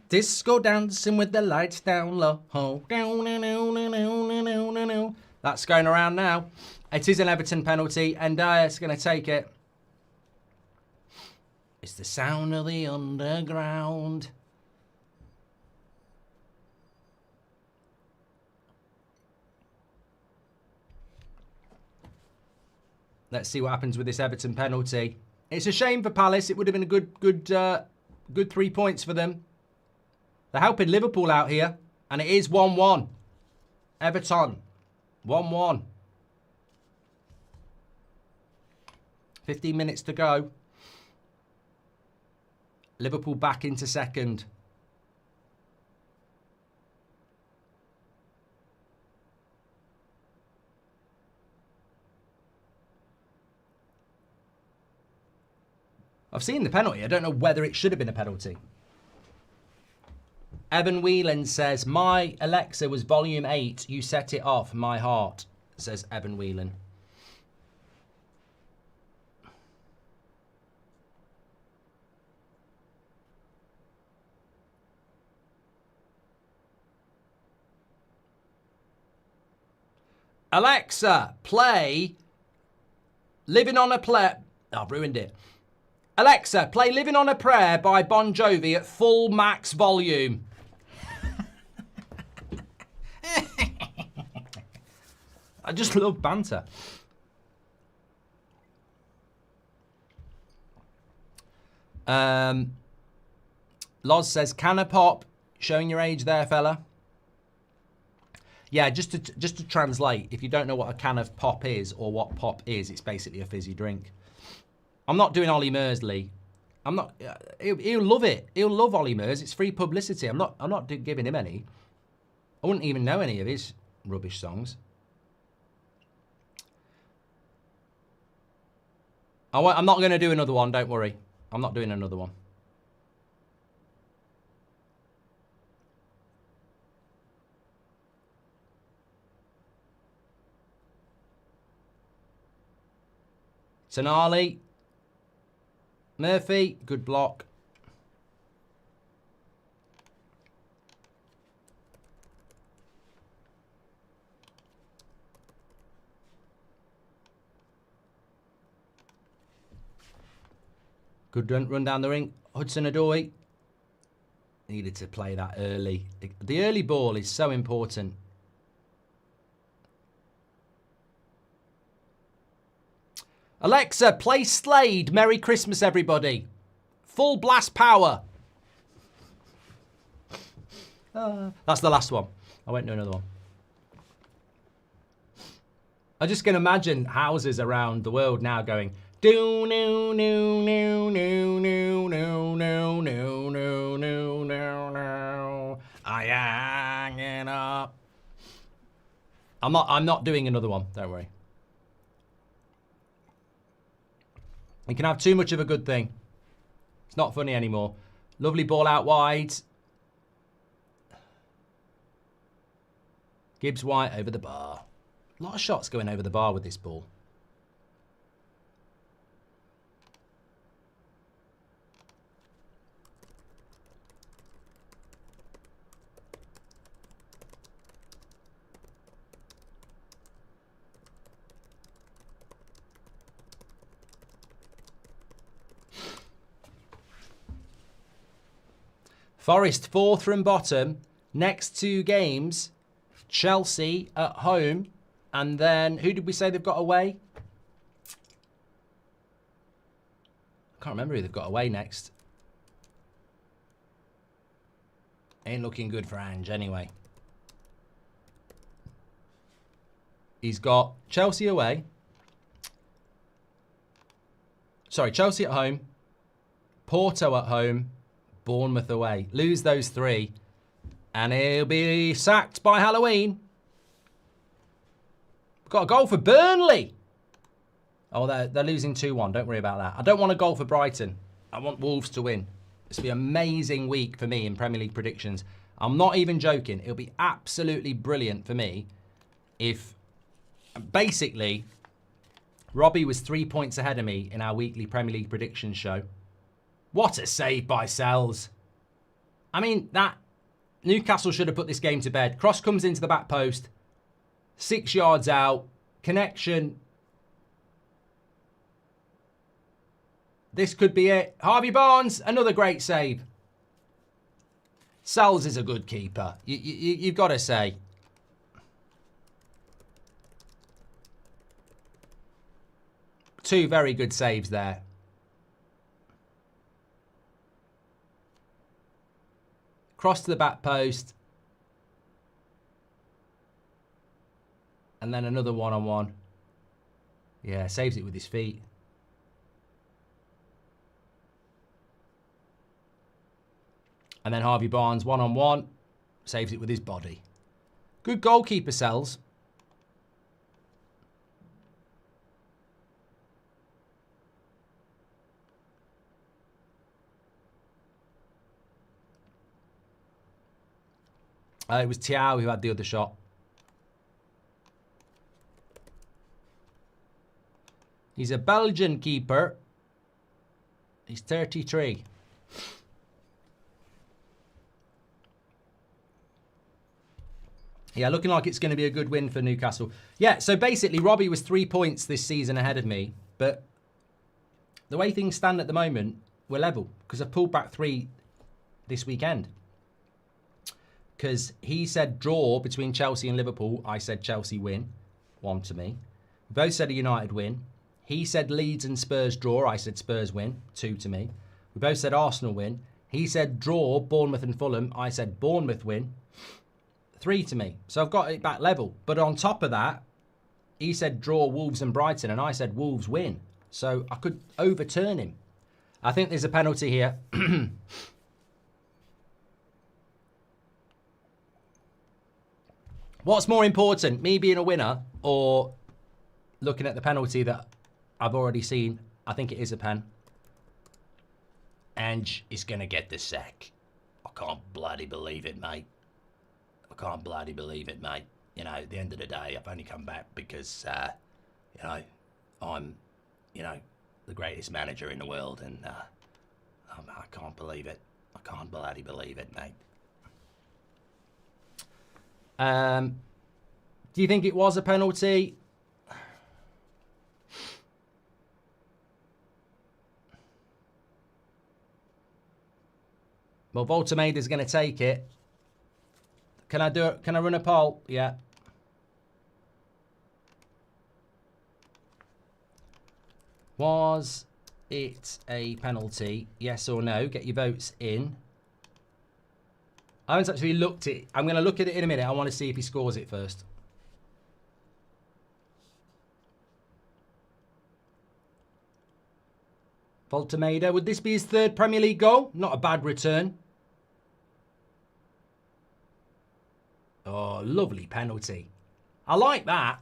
Disco dancing with the lights down low. That's going around now. It is an Everton penalty, and Dyer's going to take it. It's the sound of the underground. Let's see what happens with this Everton penalty. It's a shame for Palace. It would have been a good 3 points for them. They're helping Liverpool out here. And it is 1-1. Everton. 1-1. 15 minutes to go. Liverpool back into second. I've seen the penalty. I don't know whether it should have been a penalty. Evan Whelan says, my Alexa was volume 8. You set it off. My heart, says Evan Whelan. Alexa, play Living on a Prayer. Oh, I've ruined it. Alexa, play Living on a Prayer by Bon Jovi at full max volume. I just love banter. Loz says, can a pop? Showing your age there, fella. Yeah, just to translate, if you don't know what a can of pop is or what pop is, it's basically a fizzy drink. I'm not doing Ollie Mersley. I'm not. He'll love it. He'll love Ollie Mers. It's free publicity. I'm not giving him any. I wouldn't even know any of his rubbish songs. I'm not going to do another one. Don't worry. I'm not doing another one. Tonali. Murphy, good block. Good run down the ring. Hudson-Odoi needed to play that early. The early ball is so important. Alexa, play Slade. Merry Christmas, everybody. Full blast power. That's the last one. I won't do another one. I just can imagine houses around the world now going, do no no no no no no no no no no no no. I hang it up. I'm not doing another one, don't worry. You can have too much of a good thing. It's not funny anymore. Lovely ball out wide. Gibbs White over the bar. A lot of shots going over the bar with this ball. Forest 4th from bottom. Next 2 games, Chelsea at home. And then, who did we say they've got away? I can't remember who they've got away next. Ain't looking good for Ange anyway. He's got Chelsea away. Sorry, Chelsea at home. Porto at home. Bournemouth away. Lose those 3. And he'll be sacked by Halloween. Got a goal for Burnley. Oh, they're losing 2-1. Don't worry about that. I don't want a goal for Brighton. I want Wolves to win. This will be an amazing week for me in Premier League predictions. I'm not even joking. It'll be absolutely brilliant for me if, basically, Robbie was 3 points ahead of me in our weekly Premier League predictions show. What a save by Sells. I mean, that Newcastle should have put this game to bed. Cross comes into the back post. 6 yards out. Connection. This could be it. Harvey Barnes, another great save. Sells is a good keeper. You've got to say. Two very good saves there. Cross to the back post. And then another one-on-one. Yeah, saves it with his feet. And then Harvey Barnes, one-on-one. Saves it with his body. Good goalkeeper, Sells. It was Thiaw who had the other shot. He's a Belgian keeper. He's 33. Yeah, looking like it's going to be a good win for Newcastle. Yeah, so basically Robbie was 3 points this season ahead of me. But the way things stand at the moment, we're level. Because I've pulled back 3 this weekend. Because he said draw between Chelsea and Liverpool. I said Chelsea win. 1 to me. We both said a United win. He said Leeds and Spurs draw. I said Spurs win. 2 to me. We both said Arsenal win. He said draw Bournemouth and Fulham. I said Bournemouth win. 3 to me. So I've got it back level. But on top of that, he said draw Wolves and Brighton. And I said Wolves win. So I could overturn him. I think there's a penalty here. What's more important, me being a winner or looking at the penalty that I've already seen? I think it is a pen. Ange is going to get the sack. I can't bloody believe it, mate. I can't bloody believe it, mate. You know, at the end of the day, I've only come back because, you know, I'm, you know, the greatest manager in the world. And I can't believe it. I can't bloody believe it, mate. Do you think it was a penalty? Well, Voltameida's going to take it. Can I do it? Can I run a poll? Yeah. Was it a penalty? Yes or no? Get your votes in. I haven't actually looked at it. I'm going to look at it in a minute. I want to see if he scores it first. Voltemeda, would this be his third Premier League goal? Not a bad return. Oh, lovely penalty. I like that.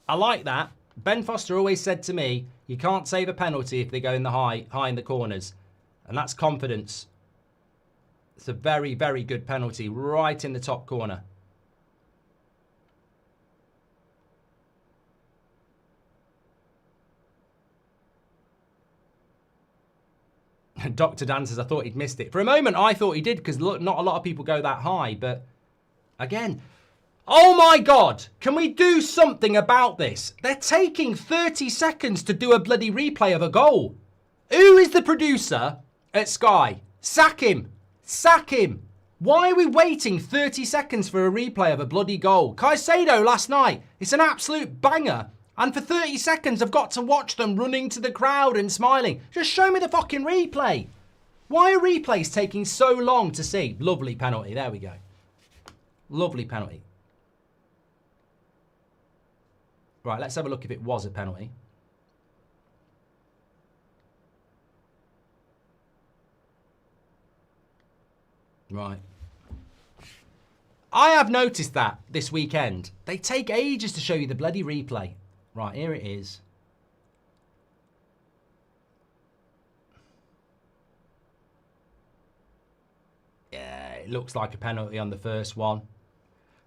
I like that. Ben Foster always said to me, you can't save a penalty if they go in the high in the corners. And that's confidence. It's a very, very good penalty right in the top corner. Dr. Dan says, I thought he'd missed it. For a moment, I thought he did because not a lot of people go that high. But again, oh my God, can we do something about this? They're taking 30 seconds to do a bloody replay of a goal. Who is the producer at Sky? Sack him. Sack him. Why are we waiting 30 seconds for a replay of a bloody goal? Caicedo last night, it's an absolute banger. And for 30 seconds, I've got to watch them running to the crowd and smiling. Just show me the fucking replay. Why are replays taking so long to see? Lovely penalty. There we go. Lovely penalty. Right, let's have a look if it was a penalty. Right. I have noticed that this weekend. They take ages to show you the bloody replay. Right, here it is. Yeah, it looks like a penalty on the first one.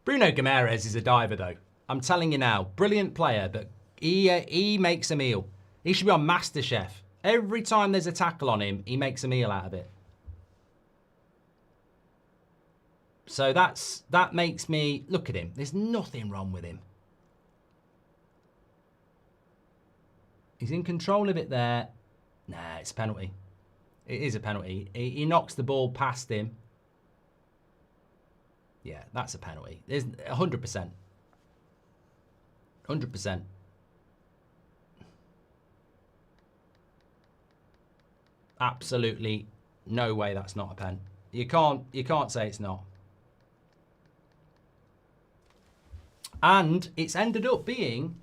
Bruno Guimaraes is a diver, though. I'm telling you now, brilliant player, but he makes a meal. He should be on MasterChef. Every time there's a tackle on him, he makes a meal out of it. So that makes me look at him. There's nothing wrong with him. He's in control of it there. Nah, it's a penalty. It is a penalty. He knocks the ball past him. Yeah, that's a penalty. There's 100%. 100%. Absolutely no way that's not a pen. You can't say it's not. And it's ended up being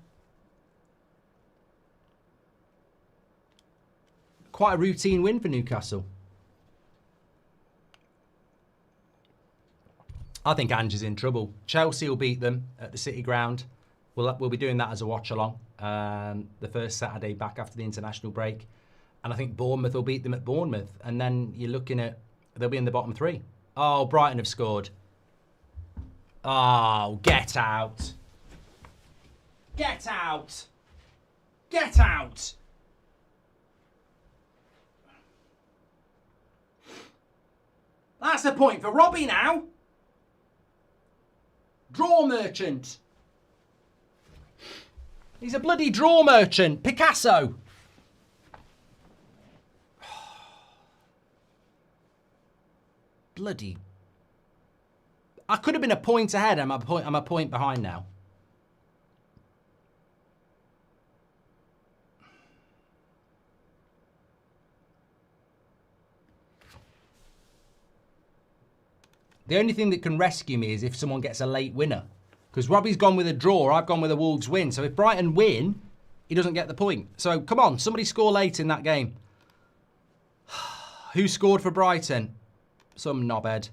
quite a routine win for Newcastle. I think Ange is in trouble. Chelsea will beat them at the City Ground. We'll be doing that as a watch-along. The first Saturday back after the international break. And I think Bournemouth will beat them at Bournemouth. And then you're looking at, they'll be in the bottom three. Oh, Brighton have scored. Oh, get out. Get out. Get out. That's a point for Robbie now. Draw merchant. He's a bloody draw merchant. Picasso. Bloody. I could have been a point ahead. I'm a point behind now. The only thing that can rescue me is if someone gets a late winner. Because Robbie's gone with a draw, I've gone with a Wolves win. So if Brighton win, he doesn't get the point. So come on, somebody score late in that game. Who scored for Brighton? Some knobhead.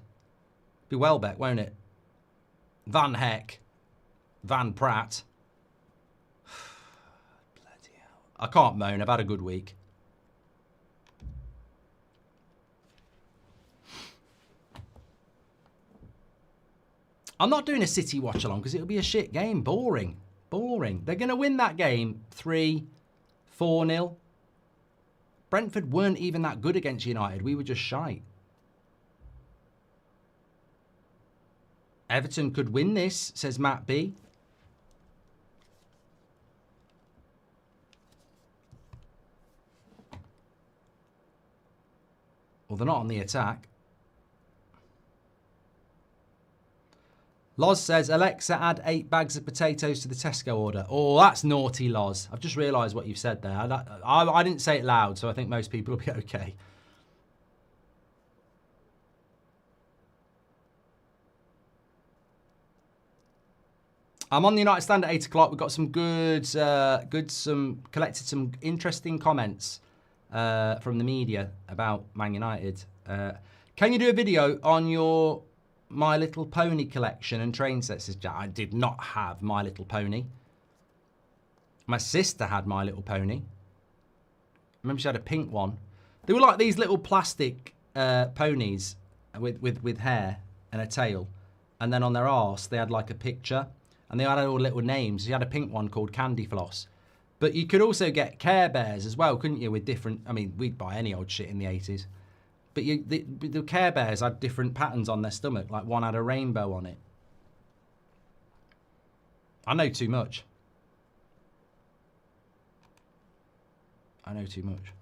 Be Welbeck, won't it? Van Heck. Van Pratt. Bloody hell. I can't moan, I've had a good week. I'm not doing a City watch-along because it'll be a shit game. Boring. Boring. They're going to win that game 3-4-0. Brentford weren't even that good against United. We were just shite. Everton could win this, says Matt B. Well, they're not on the attack. Loz says, Alexa, add 8 bags of potatoes to the Tesco order. Oh, that's naughty, Loz. I've just realised what you've said there. I didn't say it loud, so I think most people will be okay. I'm on the United stand at 8 o'clock. We've got some collected some interesting comments from the media about Man United. Can you do a video on your My Little Pony collection and train sets? Says Jack. I did not have My Little Pony. My sister had My Little Pony. I remember she had a pink one. They were like these little plastic ponies with hair and a tail. And then on their arse, they had like a picture. And they had all little names. You had a pink one called Candy Floss. But you could also get Care Bears as well, couldn't you? With different, I mean, we'd buy any old shit in the 80s. But the Care Bears had different patterns on their stomach. Like one had a rainbow on it. I know too much. I know too much.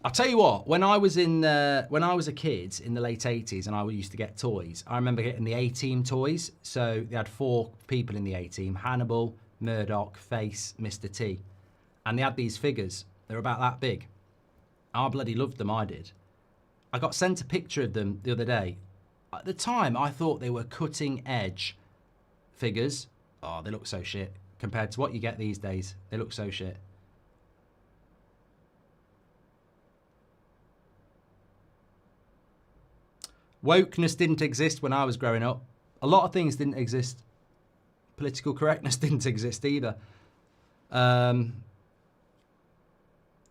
I'll tell you what, when I was a kid in the late 80s and I used to get toys, I remember getting the A-Team toys. So they had 4 people in the A-Team: Hannibal, Murdoch, Face, Mr. T. And they had these figures. They were about that big. I bloody loved them, I did. I got sent a picture of them the other day. At the time, I thought they were cutting edge figures. Oh, they look so shit. Compared to what you get these days, they look so shit. Wokeness didn't exist when I was growing up. A lot of things didn't exist. Political correctness didn't exist either. There's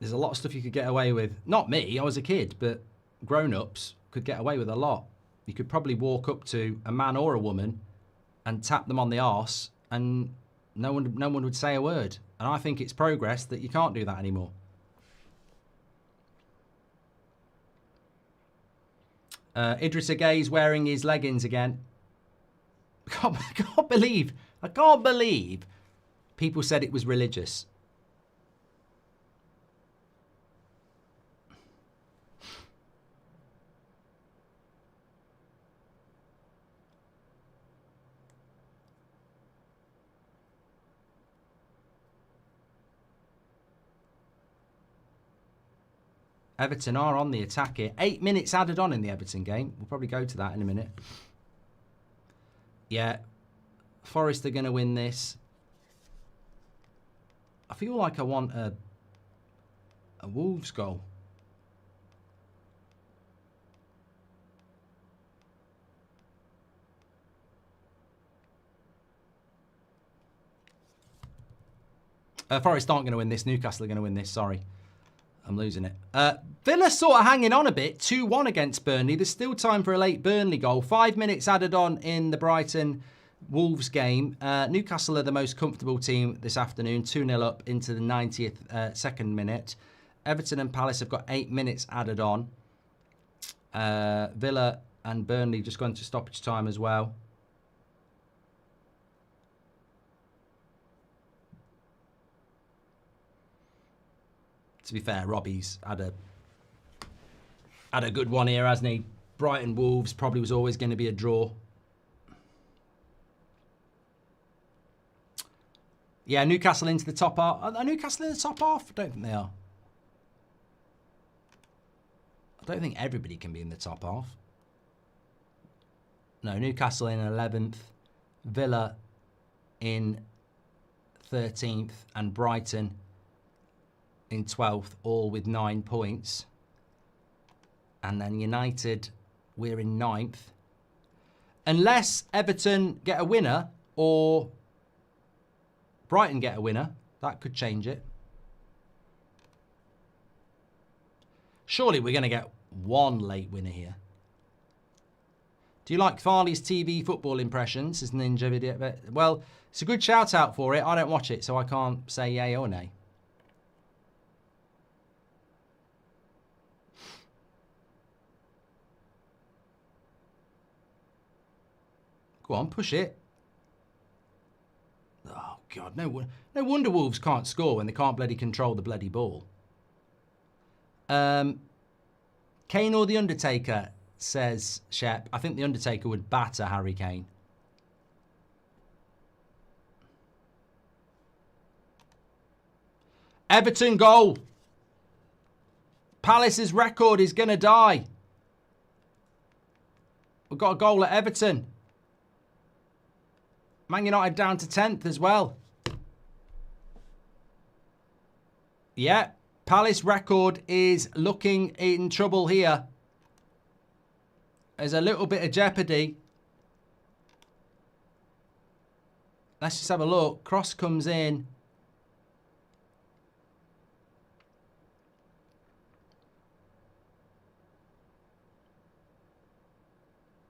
a lot of stuff you could get away with. Not me, I was a kid, but grown-ups could get away with a lot. You could probably walk up to a man or a woman and tap them on the arse and no one would say a word. And I think it's progress that you can't do that anymore. Idrissa Gueye wearing his leggings again. I can't believe people said it was religious. Everton are on the attack here. 8 minutes added on in the Everton game. We'll probably go to that in a minute. Yeah, Forest are going to win this. I feel like I want a Wolves goal. Forest aren't going to win this. Newcastle are going to win this. Sorry. I'm losing it. Villa sort of hanging on a bit. 2-1 against Burnley. There's still time for a late Burnley goal. 5 minutes added on in the Brighton Wolves game. Newcastle are the most comfortable team this afternoon. 2-0 up into the 90th second minute. Everton and Palace have got 8 minutes added on. Villa and Burnley just gone to stoppage time as well. To be fair, Robbie's had a good one here, hasn't he? Brighton Wolves probably was always going to be a draw. Yeah, Newcastle into the top half. Are Newcastle in the top half? I don't think they are. I don't think everybody can be in the top half. No, Newcastle in 11th. Villa in 13th. And Brighton in 12th, all with 9 points. And then United, we're in 9th. Unless Everton get a winner or Brighton get a winner, that could change it. Surely we're going to get one late winner here. Do you like Farley's TV football impressions? His ninja video. Well, it's a good shout out for it. I don't watch it, so I can't say yay or nay. Go on, push it. Oh, God, no wonder Wolves can't score when they can't bloody control the bloody ball. Kane or The Undertaker, says Shep. I think The Undertaker would batter Harry Kane. Everton goal. Palace's record is going to die. We've got a goal at Everton. Man United down to 10th as well. Yeah, Palace record is looking in trouble here. There's a little bit of jeopardy. Let's just have a look. Cross comes in.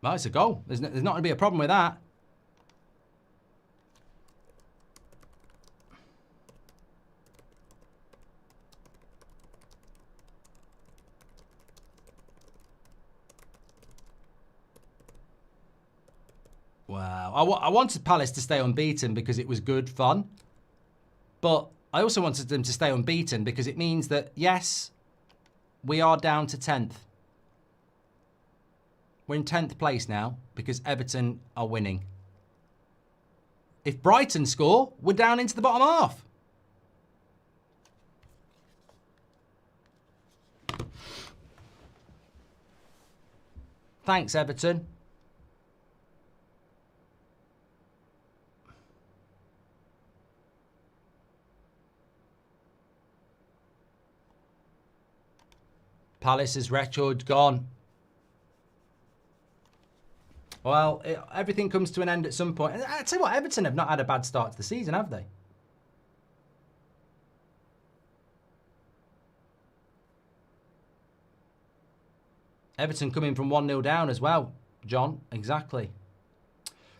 Well, it's a goal. There's not going to be a problem with that. Wow. I wanted Palace to stay unbeaten because it was good fun. But I also wanted them to stay unbeaten because it means that, yes, we are down to 10th. We're in 10th place now because Everton are winning. If Brighton score, we're down into the bottom half. Thanks, Everton. Palace's record gone. Well, everything comes to an end at some point. I tell you what, Everton have not had a bad start to the season, have they? Everton coming from 1-0 down as well, John. Exactly.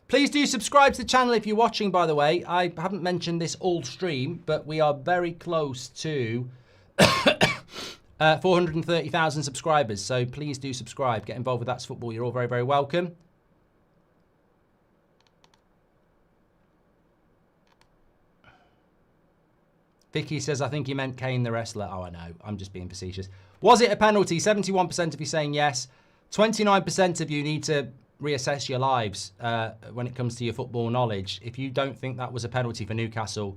Please do subscribe to the channel if you're watching, by the way. I haven't mentioned this all stream, but we are very close to 430,000 subscribers. So please do subscribe. Get involved with That's Football. You're all very, very welcome. Vicky says, I think he meant Kane the wrestler. Oh, I know. I'm just being facetious. Was it a penalty? 71% of you saying yes. 29% of you need to reassess your lives when it comes to your football knowledge. If you don't think that was a penalty for Newcastle,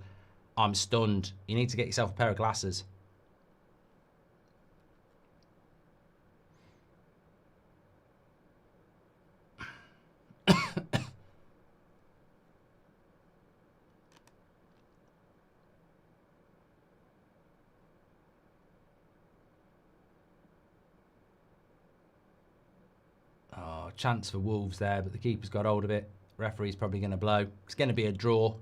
I'm stunned. You need to get yourself a pair of glasses. Chance for Wolves there, but the keeper's got hold of it. Referee's probably going to blow. It's going to be a draw.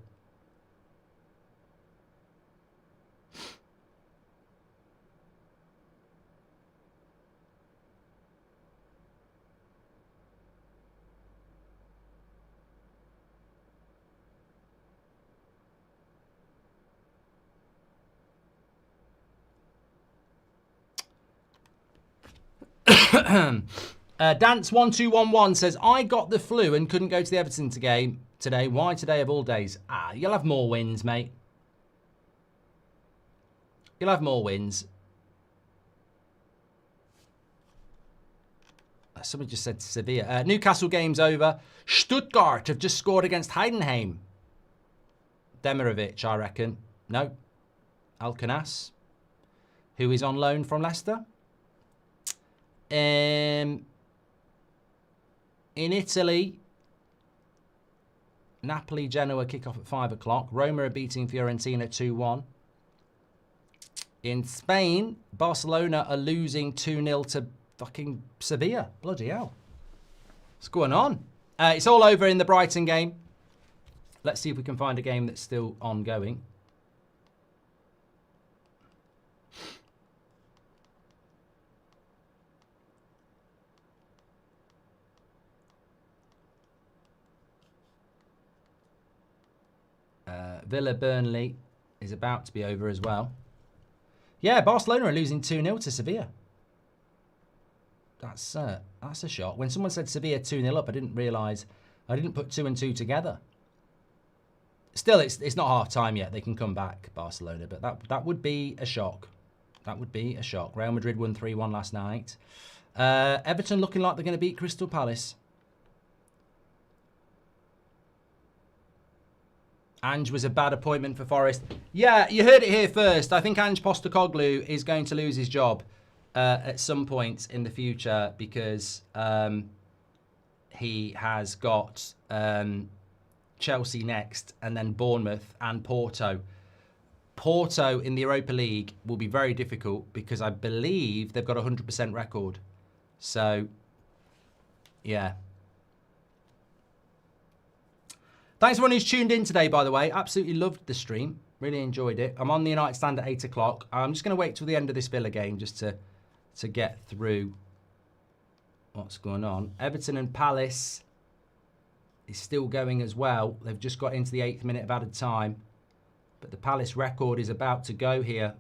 Dance1211 says, I got the flu and couldn't go to the Everton game today. Why today of all days? You'll have more wins, mate. You'll have more wins. Somebody just said Sevilla. Newcastle game's over. Stuttgart have just scored against Heidenheim. Demirovic, I reckon. No. Alcanas, who is on loan from Leicester. In Italy, Napoli, Genoa kick off at 5 o'clock. Roma are beating Fiorentina 2-1. In Spain, Barcelona are losing 2-0 to fucking Sevilla. Bloody hell. What's going on? It's all over in the Brighton game. Let's see if we can find a game that's still ongoing. Villa Burnley is about to be over as well. Yeah, Barcelona are losing 2-0 to Sevilla. That's a shock. When someone said Sevilla 2-0 up, I didn't realise. I didn't put 2 and 2 together. Still, it's not half time yet. They can come back, Barcelona, but that would be a shock. That would be a shock. Real Madrid won 3-1 last night. Everton looking like they're going to beat Crystal Palace. Ange was a bad appointment for Forest. Yeah, you heard it here first. I think Ange Postecoglou is going to lose his job. at some point in the future because he has got Chelsea next and then Bournemouth and Porto. Porto in the Europa League will be very difficult because I believe they've got a 100% record. So, yeah. Thanks everyone who's tuned in today, by the way. Absolutely loved the stream. Really enjoyed it. I'm on the United stand at 8 o'clock. I'm just going to wait till the end of this Villa game just to get through what's going on. Everton and Palace is still going as well. They've just got into the 8th minute of added time. But the Palace record is about to go here.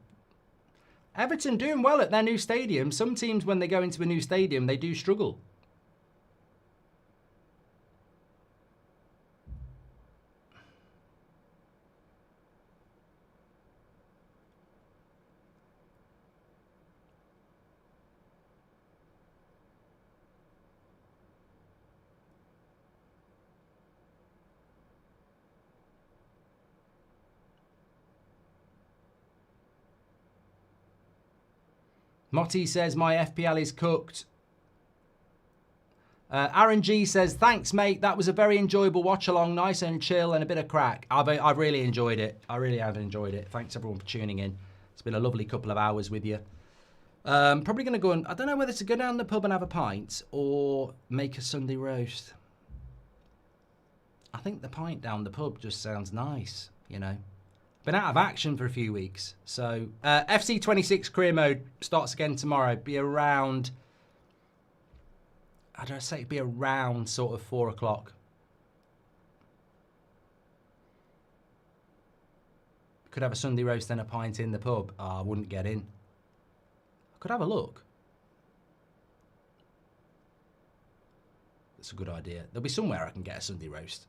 Everton doing well at their new stadium. Some teams, when they go into a new stadium, they do struggle. Motti says, my FPL is cooked. Aaron G says, thanks, mate. That was a very enjoyable watch-along. Nice and chill and a bit of crack. I've really enjoyed it. I really have enjoyed it. Thanks, everyone, for tuning in. It's been a lovely couple of hours with you. Probably going to go and... I don't know whether to go down the pub and have a pint or make a Sunday roast. I think the pint down the pub just sounds nice, you know. Been out of action for a few weeks. So, FC 26 career mode starts again tomorrow. Be around, how do I say, it'd be around sort of 4 o'clock. Could have a Sunday roast and a pint in the pub. Oh, I wouldn't get in. I could have a look. That's a good idea. There'll be somewhere I can get a Sunday roast.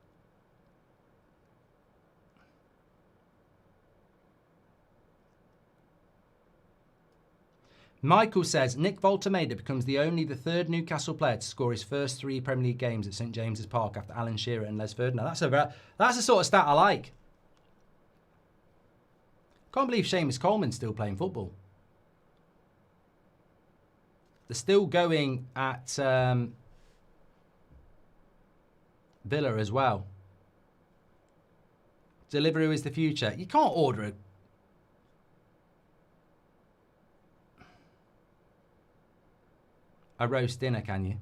Michael says, Nick Voltermader becomes the third Newcastle player to score his first 3 Premier League games at St James's Park after Alan Shearer and Les Ferdinand. That's a sort of stat I like. Can't believe Seamus Coleman's still playing football. They're still going at Villa as well. Deliveroo is the future. You can't order a roast dinner, can you?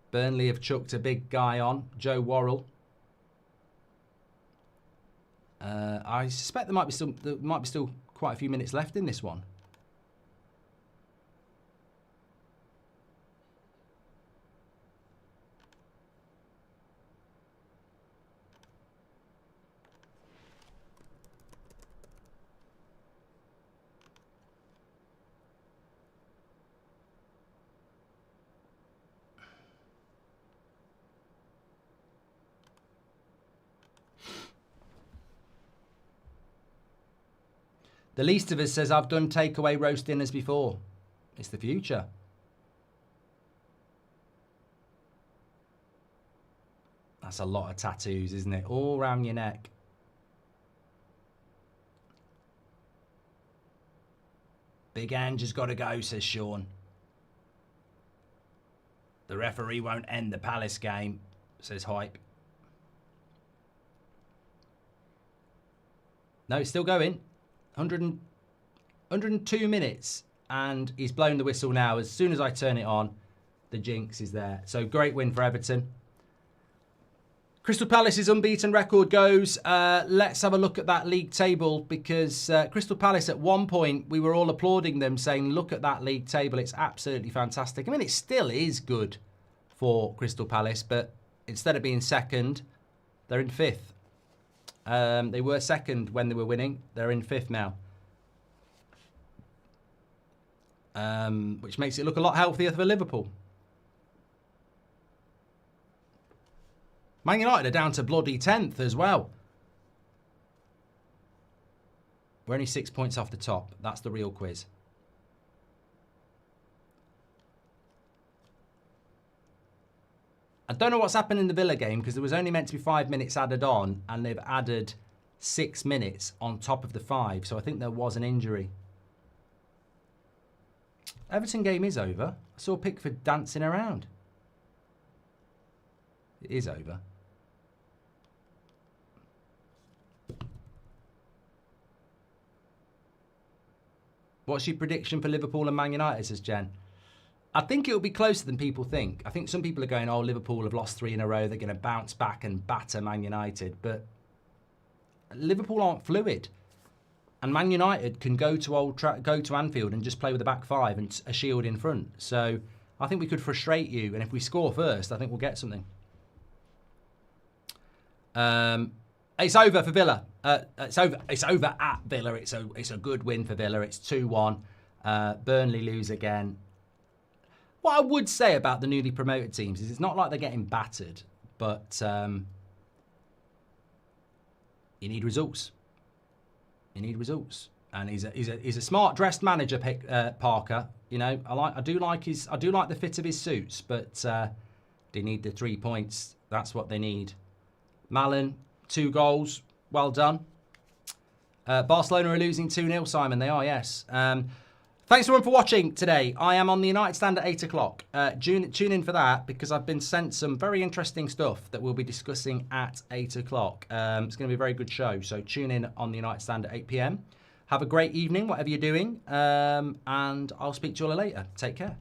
Burnley have chucked a big guy on, Joe Worrell. I suspect there might be still quite a few minutes left in this one. The least of us says, I've done takeaway roast dinners before. It's the future. That's a lot of tattoos, isn't it? All around your neck. Big Ange has got to go, says Sean. The referee won't end the Palace game, says Hype. No, it's still going. 102 minutes, and he's blown the whistle now. As soon as I turn it on, the jinx is there. So great win for Everton. Crystal Palace's unbeaten record goes. Let's have a look at that league table, because Crystal Palace at one point, we were all applauding them, saying, look at that league table. It's absolutely fantastic. I mean, it still is good for Crystal Palace, but instead of being second, they're in 5th. They were second when they were winning. They're in 5th now. Which makes it look a lot healthier for Liverpool. Man United are down to bloody 10th as well. We're only 6 points off the top. That's the real quiz. I don't know what's happened in the Villa game because there was only meant to be 5 minutes added on and they've added 6 minutes on top of the 5. So I think there was an injury. Everton game is over. I saw Pickford dancing around. It is over. What's your prediction for Liverpool and Man United, says Jen? I think it'll be closer than people think. I think some people are going, oh, Liverpool have lost 3 in a row. They're going to bounce back and batter Man United. But Liverpool aren't fluid. And Man United can go to Anfield and just play with the back 5 and a shield in front. So I think we could frustrate you. And if we score first, I think we'll get something. It's over for Villa. It's over at Villa. It's a good win for Villa. It's 2-1. Burnley lose again. What I would say about the newly promoted teams is it's not like they're getting battered, but you need results. You need results, and he's a smart dressed manager, Parker. You know, I do like the fit of his suits, but they need the 3 points. That's what they need. Malin, 2 goals, well done. Barcelona are losing 2-0, Simon. They are, yes. Thanks everyone for watching today. I am on the United Stand at 8 o'clock. Tune in for that because I've been sent some very interesting stuff that we'll be discussing at 8 o'clock. It's going to be a very good show, so tune in on the United Stand at 8 p.m. Have a great evening, whatever you're doing, and I'll speak to you all later. Take care.